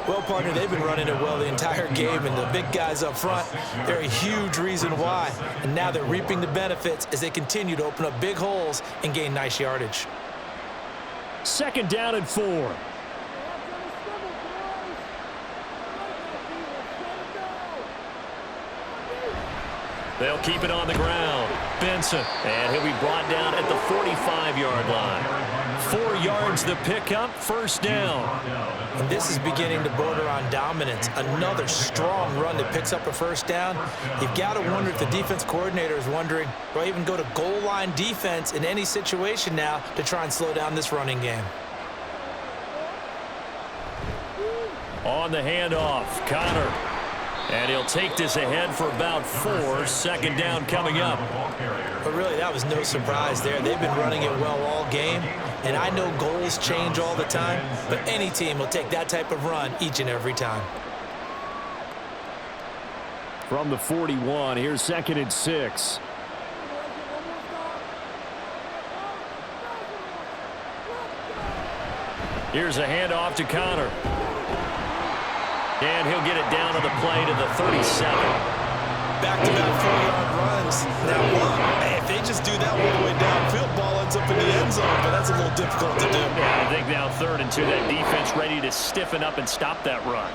Well, partner, they've been running it well the entire game, and the big guys up front, they're a huge reason why. And now they're reaping the benefits as they continue to open up big holes and gain nice yardage. 2nd down and 4. They'll keep it on the ground. Benson, and he'll be brought down at the 45-yard line. 4 yards the pickup, 1st down. And this is beginning to border on dominance. Another strong run that picks up a 1st down. You've got to wonder if the defense coordinator is wondering, do I even go to goal line defense in any situation now to try and slow down this running game? On the handoff, Connor. And he'll take this ahead for about 4. 2nd down coming up. But really, that was no surprise there. They've been running it well all game. And I know goals change all the time, but any team will take that type of run each and every time. From the 41, here's 2nd and 6. Here's a handoff to Connor. And he'll get it down to the play to the 37. Back-to-back 4-yard runs. Now, if they just do that all the way downfield, ball ends up in the end zone, but that's a little difficult to do. Yeah, I think now 3rd and 2, that defense ready to stiffen up and stop that run.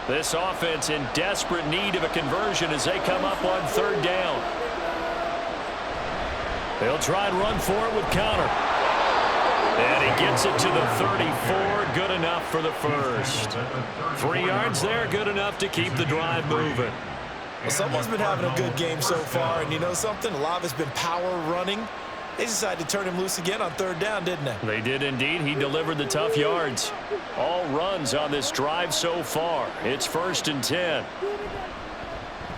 This offense in desperate need of a conversion as they come up on 3rd down. They'll try and run for it with Connor. And he gets it to the 34. Good enough for the 1st. 3 yards there, good enough to keep the drive moving. Well, someone's been having a good game so far, and you know something? A lot of it's been power running. They decided to turn him loose again on 3rd down, didn't they? They did indeed. He delivered the tough yards. All runs on this drive so far. It's 1st and 10.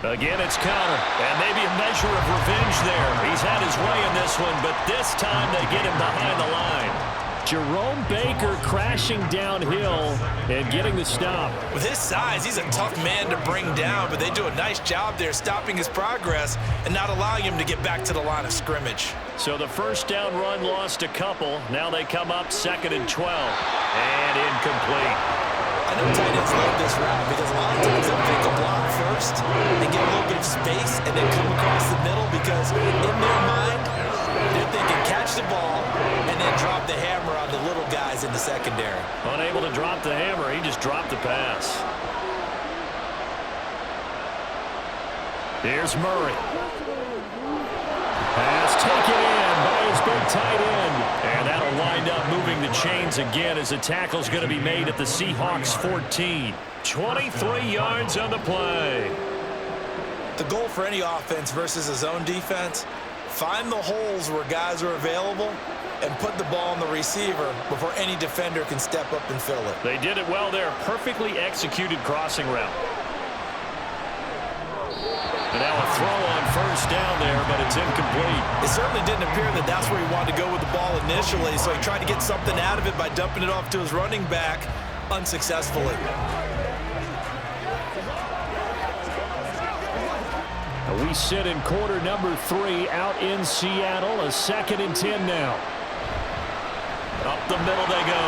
Again, it's Connor, and maybe a measure of revenge there. He's had his way in this one, but this time they get him behind the line. Jerome Baker crashing downhill and getting the stop. With his size, he's a tough man to bring down, but they do a nice job there stopping his progress and not allowing him to get back to the line of scrimmage. So the 1st down run lost a couple. Now they come up 2nd and 12. And incomplete. I know tight ends love this route because a lot of times they'll pick a block first and get a little bit of space and then come across the middle because in their mind, they're thinking catch the ball and then drop the hammer on the little guys in the secondary. Unable to drop the hammer, he just dropped the pass. Here's Murray. Pass taken in by his big tight end. And that'll wind up moving the chains again as the tackle's going to be made at the Seahawks 14. 23 yards on the play. The goal for any offense versus a zone defense, find the holes where guys are available and put the ball on the receiver before any defender can step up and fill it. They did it well there. Perfectly executed crossing route. And now a throw on first down there, but it's incomplete. It certainly didn't appear that that's where he wanted to go with the ball initially, so he tried to get something out of it by dumping it off to his running back unsuccessfully. We sit in quarter number 3 out in Seattle. A 2nd and 10 now. Up the middle they go.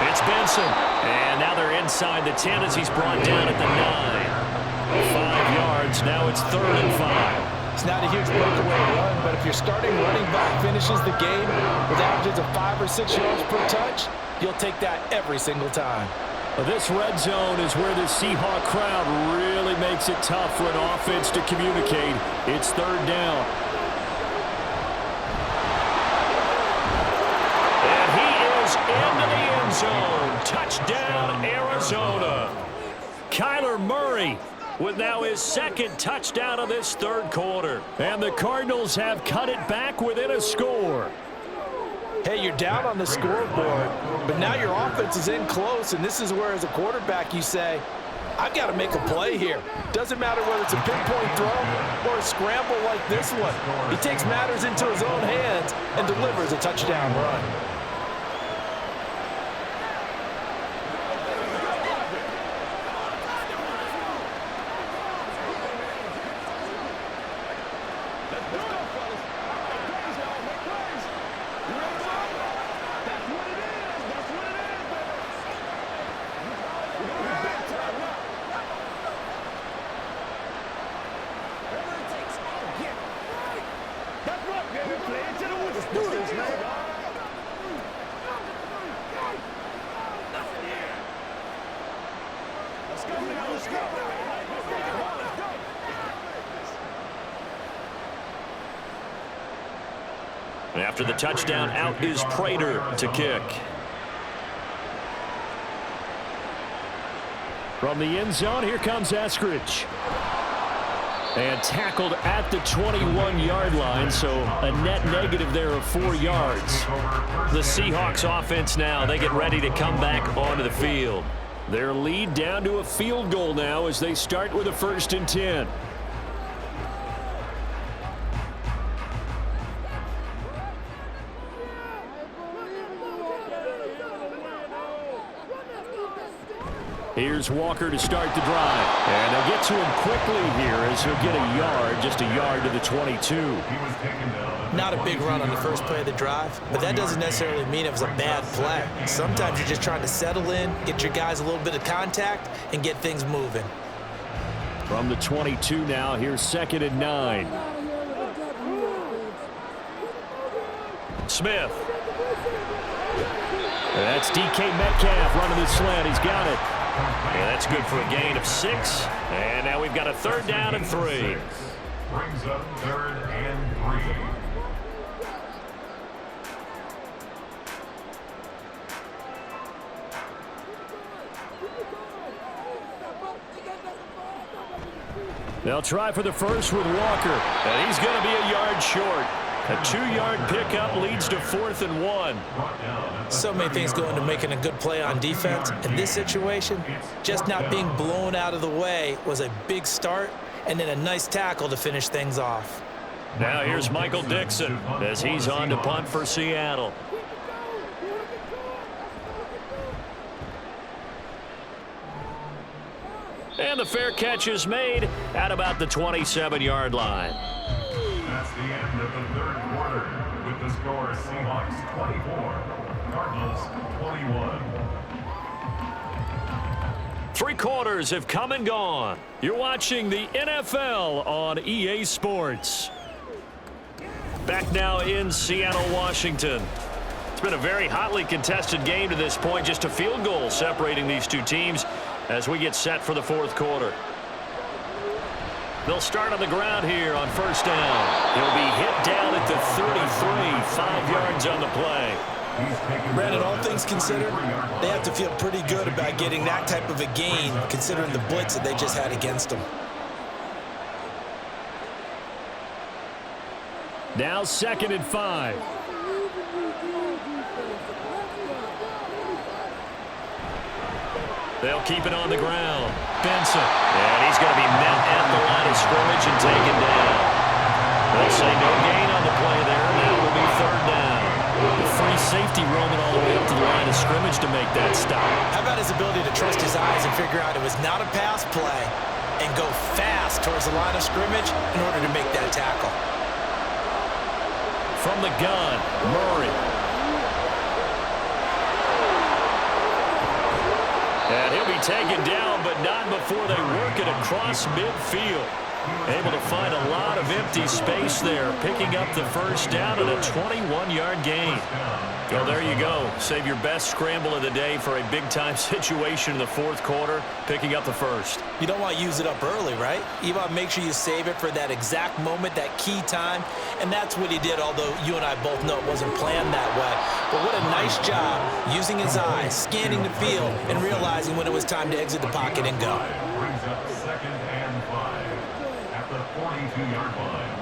It's Benson. And now they're inside the 10 as he's brought down at the 9. 5 yards. Now it's 3rd and 5. It's not a huge breakaway run, but if your starting running back finishes the game with averages of 5 or 6 yards per touch, you'll take that every single time. This red zone is where the Seahawk crowd really makes it tough for an offense to communicate. It's 3rd down. And he is into the end zone. Touchdown, Arizona. Kyler Murray with now his 2nd touchdown of this 3rd quarter. And the Cardinals have cut it back within a score. Hey, you're down on the scoreboard, but now your offense is in close, and this is where, as a quarterback, you say, I've got to make a play here. Doesn't matter whether it's a pinpoint throw or a scramble like this one. He takes matters into his own hands and delivers a touchdown run. After the touchdown, out is Prater to kick. From the end zone, here comes Eskridge. And tackled at the 21-yard line, so a net negative there of 4 yards. The Seahawks offense now, they get ready to come back onto the field. Their lead down to a field goal now as they start with a 1st and 10. Here's Walker to start the drive. And they'll get to him quickly here as he'll get a yard, just a yard to the 22. Not a big run on the first play of the drive, but that doesn't necessarily mean it was a bad play. Sometimes you're just trying to settle in, get your guys a little bit of contact, and get things moving. From the 22 now, here's 2nd and 9. Smith. That's DK Metcalf running the slant. He's got it. And that's good for a gain of 6. And now we've got a 3rd down and 3. Brings up 3rd and 3. They'll try for the first with Walker. And he's going to be a yard short. A 2-yard pickup leads to 4th and 1. So many things go into making a good play on defense. In this situation, just not being blown out of the way was a big start, and then a nice tackle to finish things off. Now here's Michael Dixon as he's on to punt for Seattle. And the fair catch is made at about the 27-yard line. That's the end of the 3rd quarter with the score Seahawks 24, Cardinals 21. 3 quarters have come and gone. You're watching the NFL on EA Sports. Back now in Seattle, Washington. It's been a very hotly contested game to this point. Just a field goal separating these two teams as we get set for the fourth quarter. They'll start on the ground here on first down. He'll be hit down at the 33, 5 yards on the play. Brandon, all things considered, they have to feel pretty good about getting that type of a gain, considering the blitz that they just had against them. Now 2nd and 5. They'll keep it on the ground. Benson. And he's going to be met at the line of scrimmage and taken down. They'll say no gain on the play there. Now it will be 3rd down. The free safety roaming all the way up to the line of scrimmage to make that stop. How about his ability to trust his eyes and figure out it was not a pass play and go fast towards the line of scrimmage in order to make that tackle? From the gun, Murray. And he'll be taken down, but not before they work it across midfield. Able to find a lot of empty space there, picking up the first down and a 21-yard gain. Well, there you go. Save your best scramble of the day for a big-time situation in the fourth quarter, picking up the first. You don't want to use it up early, right? You want to make sure you save it for that exact moment, that key time, and that's what he did, although you and I both know it wasn't planned that way. But what a nice job using his eyes, scanning the field, and realizing when it was time to exit the pocket and go. Brings up 2nd and 5 at the 42-yard line.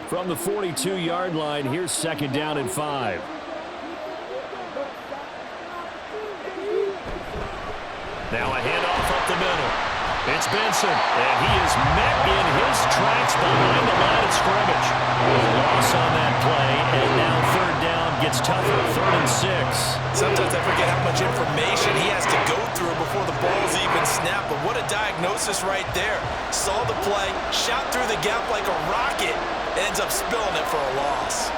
From the 42-yard line, here's 2nd down and 5. Now a handoff up the middle. It's Benson, and he is met in his tracks behind the line of scrimmage. A loss on that play, and now 3rd down gets tougher, 3rd and 6. Sometimes I forget how much information he has to go through before the ball's even snapped, but what a diagnosis right there. Saw the play, shot through the gap like a rocket, ends up spilling it for a loss.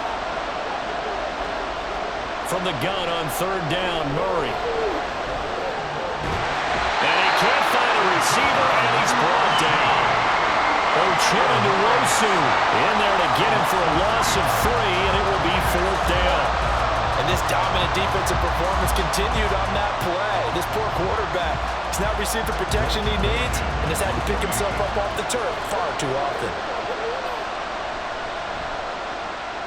From the gun on 3rd down, Murray. And he can't find a receiver, and he's brought down. Ochinowosu in there to get him for a loss of 3, and it will be 4th down. And this dominant defensive performance continued on that play. This poor quarterback has not received the protection he needs and has had to pick himself up off the turf far too often.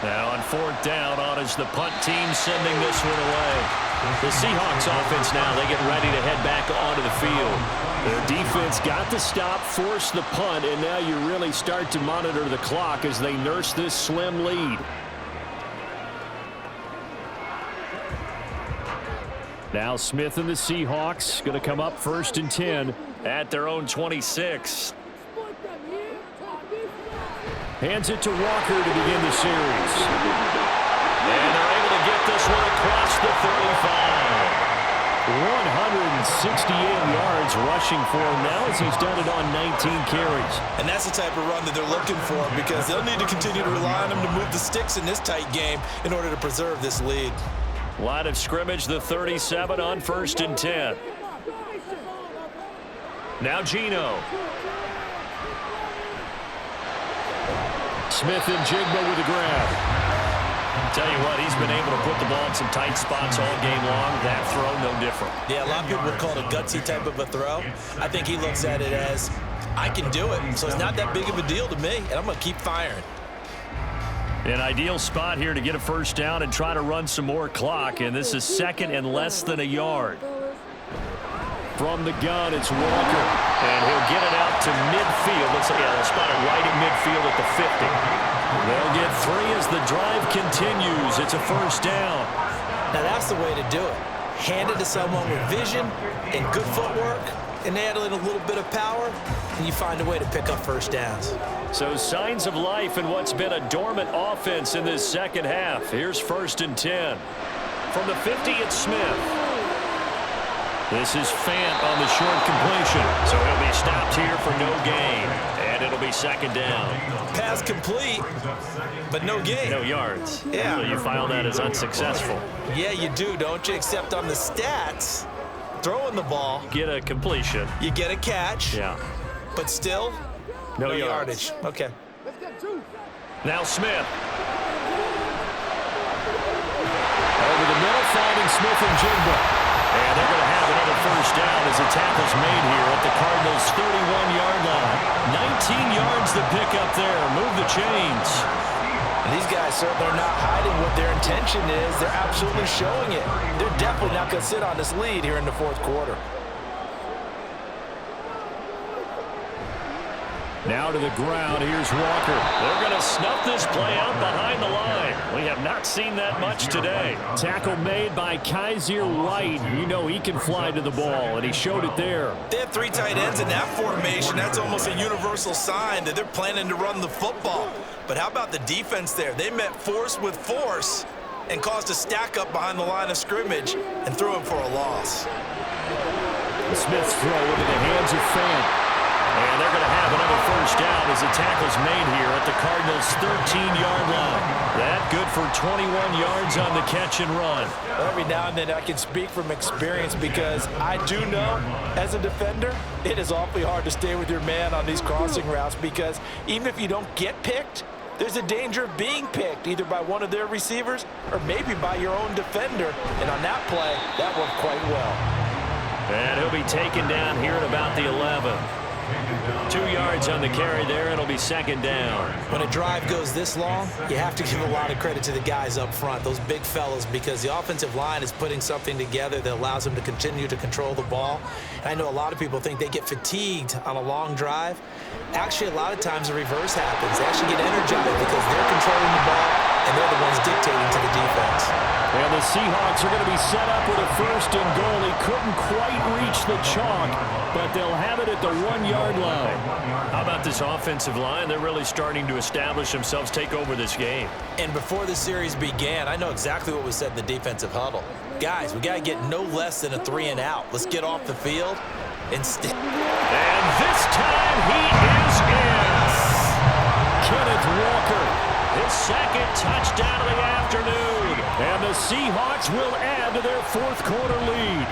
Now on 4th down, on is the punt team sending this one away. The Seahawks offense now, they get ready to head back onto the field. Their defense got the stop, forced the punt, and now you really start to monitor the clock as they nurse this slim lead. Now Smith and the Seahawks going to come up 1st and 10 at their own 26. Hands it to Walker to begin the series. And they're able to get this one across the 35. 168 yards rushing for him now as he's done it on 19 carries. And that's the type of run that they're looking for because they'll need to continue to rely on him to move the sticks in this tight game in order to preserve this lead. Line of scrimmage, the 37 on 1st and 10. Now Gino. Smith and Jigba with a grab. Tell you what, he's been able to put the ball in some tight spots all game long. That throw, no different. Yeah, a lot of people would call it a gutsy type of a throw. I think he looks at it as, I can do it, so it's not that big of a deal to me, and I'm going to keep firing. An ideal spot here to get a first down and try to run some more clock, and this is 2nd and less than a yard. From the gun, it's Walker, and he'll get it out to midfield. Looks like they'll spot it right in midfield at the 50. They'll get 3 as the drive continues. It's a first down. Now that's the way to do it. Hand it to someone with vision and good footwork, and add in a little bit of power, and you find a way to pick up first downs. So signs of life in what's been a dormant offense in this second half. Here's 1st and 10. From the 50, it's Smith. This is Fant on the short completion. So he'll be stopped here for no gain. And it'll be 2nd down. Pass complete, but no gain. No yards. Yeah. So you file that as unsuccessful. Yeah, you do, don't you? Except on the stats, throwing the ball, Get a completion. you get a catch, Yeah. but still, No no yards. yardage. Okay. Now Smith. Over the middle, finding Smith and Jigba. And they're going to have another first down as the tackle's made here at the Cardinals' 31-yard line. 19 yards to pick up there. Move the chains. And these guys certainly are not hiding what their intention is. They're absolutely showing it. They're definitely not going to sit on this lead here in the fourth quarter. Now to the ground, here's Walker. They're going to snuff this play out behind the line. We have not seen that much today. Tackle made by Kaiser White. You know he can fly to the ball, and he showed it there. They have three tight ends in that formation. That's almost a universal sign that they're planning to run the football. But how about the defense there? They met force with force and caused a stack up behind the line of scrimmage and threw him for a loss. Smith's throw into the hands of Fant. And they're going to have another first down as the tackle's made here at the Cardinals' 13-yard line. That good for 21 yards on the catch and run. Every now and then I can speak from experience because I do know, as a defender, it is awfully hard to stay with your man on these crossing routes because even if you don't get picked, there's a danger of being picked either by one of their receivers or maybe by your own defender. And on that play, that worked quite well. And he'll be taken down here at about the 11. 2 yards on the carry there. It'll be second down. When a drive goes this long, you have to give a lot of credit to the guys up front, those big fellas, because the offensive line is putting something together that allows them to continue to control the ball. And I know a lot of people think they get fatigued on a long drive. Actually, a lot of times the reverse happens. They actually get energized because they're controlling the ball and they're the ones dictating to the defense. And the Seahawks are going to be set up with a first and goal. He couldn't quite reach the chalk, but they'll have it at the 1-yard line. How about this offensive line? They're really starting to establish themselves, take over this game. And before the series began, I know exactly what was said in the defensive huddle. Guys, we got to get no less than a 3-and-out. Let's get off the field. And this time he is in. Kenneth Walker, his second touchdown of the afternoon. And the Seahawks will add to their fourth quarter lead.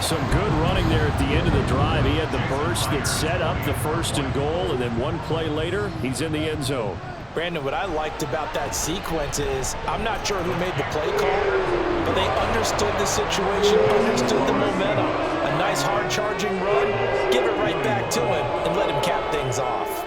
Some good running there at the end of the drive. He had the burst that set up the first and goal, and then one play later, he's in the end zone. Brandon, what I liked about that sequence is I'm not sure who made the play call, but they understood the situation, understood the momentum. A nice hard-charging run, give it right back to him, and let him cap things off.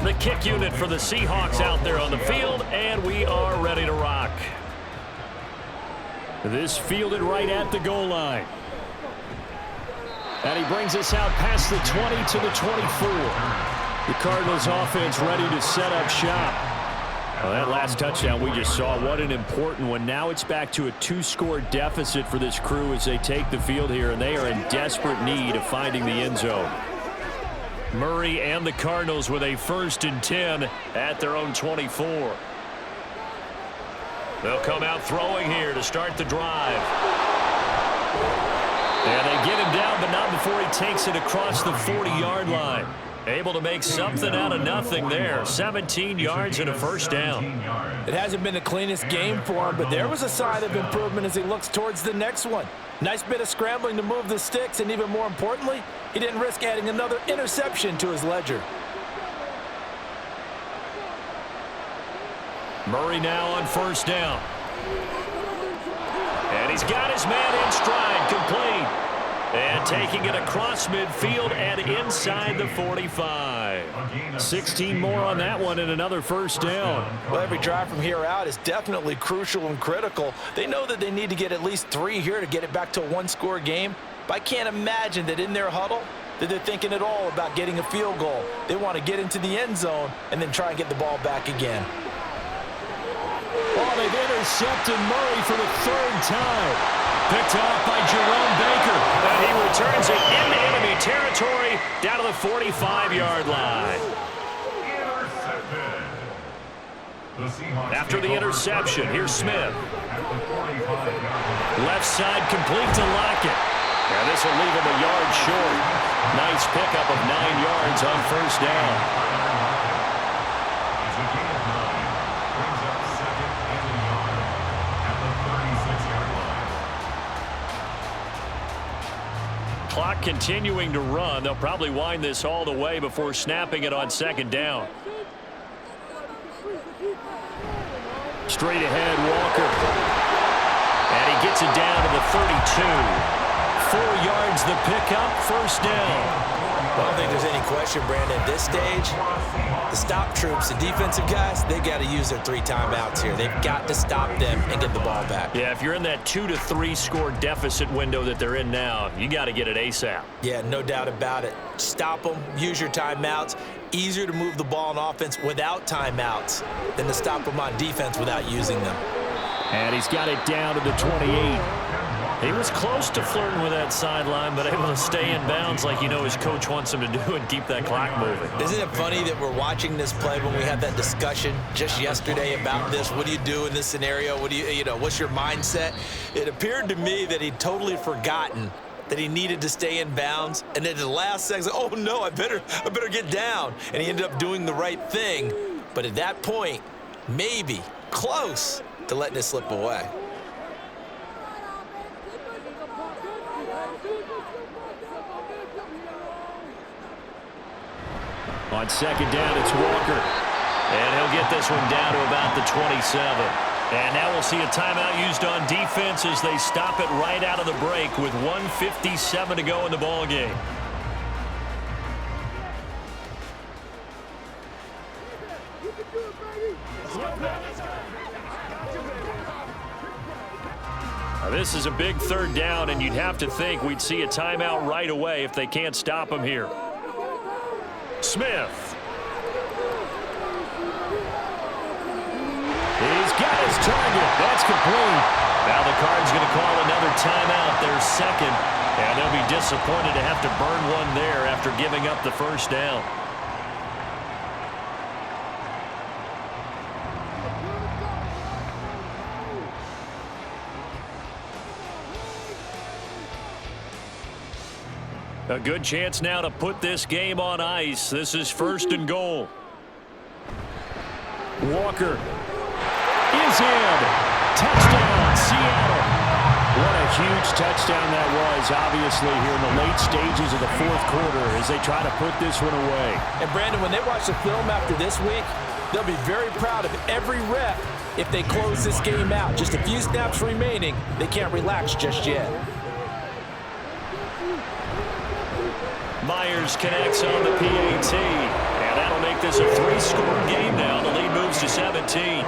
The kick unit for the Seahawks out there on the field, and we are ready to rock. This fielded right at the goal line. And he brings us out past the 20 to the 24. The Cardinals offense ready to set up shop. Well, that last touchdown we just saw, what an important one. Now it's back to a 2-score deficit for this crew as they take the field here, and they are in desperate need of finding the end zone. Murray and the Cardinals with a 1st and 10 at their own 24. They'll come out throwing here to start the drive. And they get him down, but not before he takes it across the 40-yard line. Able to make something out of nothing there. 17 yards and a first down. It hasn't been the cleanest game for him, but there was a sign of improvement as he looks towards the next one. Nice bit of scrambling to move the sticks, and even more importantly, he didn't risk adding another interception to his ledger. Murray now on first down. And he's got his man in stride, complete. And taking it across midfield and inside the 45. 16 more on that one and another first down. Well, every drive from here out is definitely crucial and critical. They know that they need to get at least 3 here to get it back to a 1-score game. But I can't imagine that in their huddle that they're thinking at all about getting a field goal. They want to get into the end zone and then try and get the ball back again. Oh, they've intercepted Murray for the third time. Picked off by Jerome Baker. And he returns it into enemy territory down to the 45-yard line. After the interception, here's Smith. Left side complete to Lockett. And this will leave him a yard short. Nice pickup of 9 yards on first down. Clock continuing to run. They'll probably wind this all the way before snapping it on second down. Straight ahead, Walker. And he gets it down to the 32. 4 yards the pickup, first down. I don't think there's any question, Brandon. At this stage, the stop troops, the defensive guys, they got to use their 3 timeouts here. They've got to stop them and get the ball back. Yeah, if you're in that 2 to 3 score deficit window that they're in now, you got to get it ASAP. Yeah, no doubt about it. Stop them, use your timeouts. Easier to move the ball on offense without timeouts than to stop them on defense without using them. And he's got it down to the 28. He was close to flirting with that sideline, but able to stay in bounds like you know his coach wants him to do and keep that clock moving. Isn't it funny that we're watching this play when we had that discussion just yesterday about this? What do you do in this scenario? What do you know, what's your mindset? It appeared to me that he'd totally forgotten that he needed to stay in bounds, and then at the last second, oh no, I better get down. And he ended up doing the right thing. But at that point, maybe close to letting it slip away. On second down, it's Walker. And he'll get this one down to about the 27. And now we'll see a timeout used on defense as they stop it right out of the break with 1:57 to go in the ball game. Now, this is a big third down, and you'd have to think we'd see a timeout right away if they can't stop him here. Smith. He's got his target. That's complete. Now the Cards going to call another timeout, their second. And they'll be disappointed to have to burn one there after giving up the first down. A good chance now to put this game on ice. This is first and goal. Walker is in. Touchdown, Seattle. What a huge touchdown that was, obviously, here in the late stages of the fourth quarter as they try to put this one away. And, Brandon, when they watch the film after this week, they'll be very proud of every rep if they close this game out. Just a few snaps remaining. They can't relax just yet. Myers connects on the PAT, and that'll make this a 3-score game now. The lead moves to 17.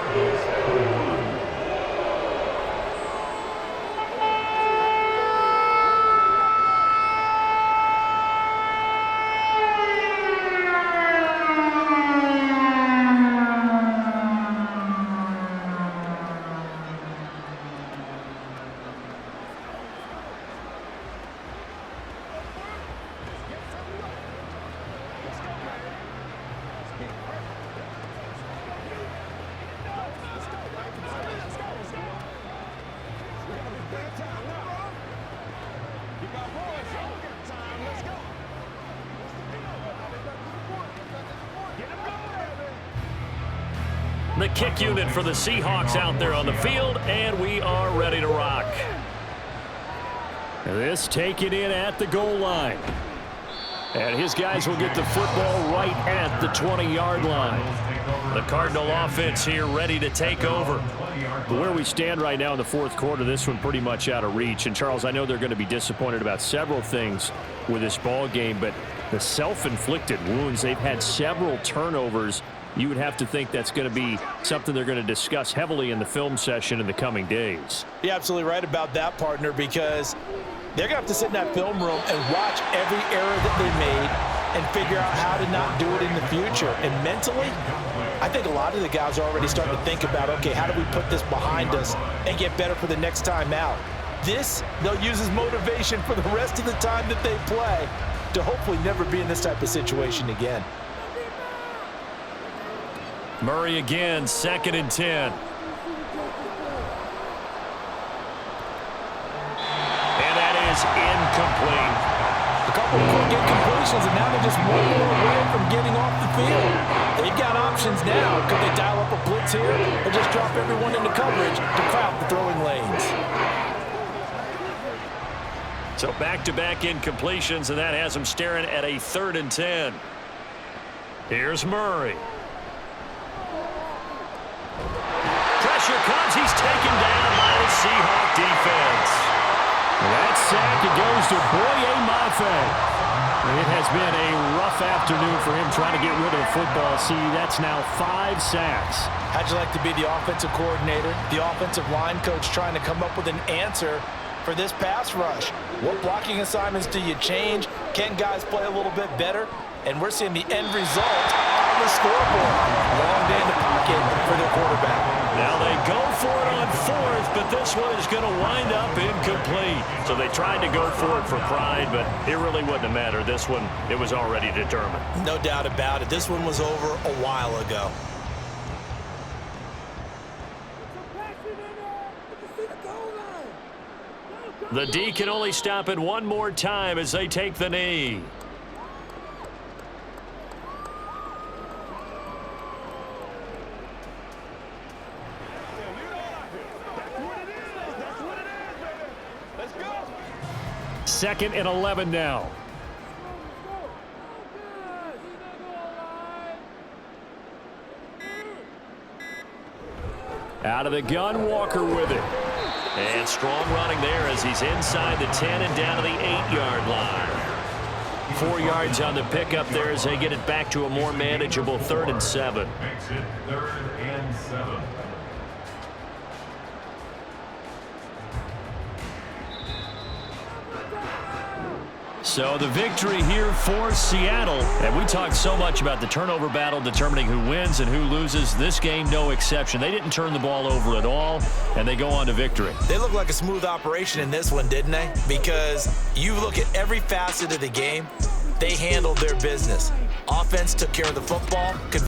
The kick unit for the Seahawks out there on the field, and we are ready to rock. This taken in at the goal line. And his guys will get the football right at the 20-yard line. The Cardinal offense here ready to take over. Where we stand right now in the fourth quarter, this one pretty much out of reach. And, Charles, I know they're going to be disappointed about several things with this ball game, but the self-inflicted wounds, they've had several turnovers. You would have to think that's going to be something they're going to discuss heavily in the film session in the coming days. You're absolutely right about that, partner, because they're going to have to sit in that film room and watch every error that they made and figure out how to not do it in the future. And mentally, I think a lot of the guys are already starting to think about, okay, how do we put this behind us and get better for the next time out? This, they'll use as motivation for the rest of the time that they play to hopefully never be in this type of situation again. Murray again, 2nd and 10. And that is incomplete. A couple of quick incompletions, and now they're just one more away from getting off the field. They've got options now. Could they dial up a blitz here or just drop everyone into coverage to crowd the throwing lanes? So back-to-back incompletions, and that has them staring at a 3rd and 10. Here's Murray. Pressure comes. He's taken down by the Seahawks defense. That sack, it goes to Boye Mafe. It has been a rough afternoon for him trying to get rid of the football. See, that's now 5 sacks. How'd you like to be the offensive coordinator, the offensive line coach trying to come up with an answer for this pass rush? What blocking assignments do you change? Can guys play a little bit better? And we're seeing the end result on the scoreboard. Long day in the pocket for their quarterback. Now they go for it on 4th, but this one is going to wind up incomplete. So they tried to go for it for pride, but it really wouldn't have mattered. This one, it was already determined. No doubt about it. This one was over a while ago. The D can only stop it one more time as they take the knee. Second and 11 now. Out of the gun, Walker with it. And strong running there as he's inside the 10 and down to the 8-yard line. 4 yards on the pickup there as they get it back to a more manageable 3rd and 7. Makes it 3rd and 7. So the victory here for Seattle. And we talked so much about the turnover battle determining who wins and who loses. This game, no exception. They didn't turn the ball over at all, and they go on to victory. They look like a smooth operation in this one, didn't they? Because you look at every facet of the game, they handled their business. Offense took care of the football.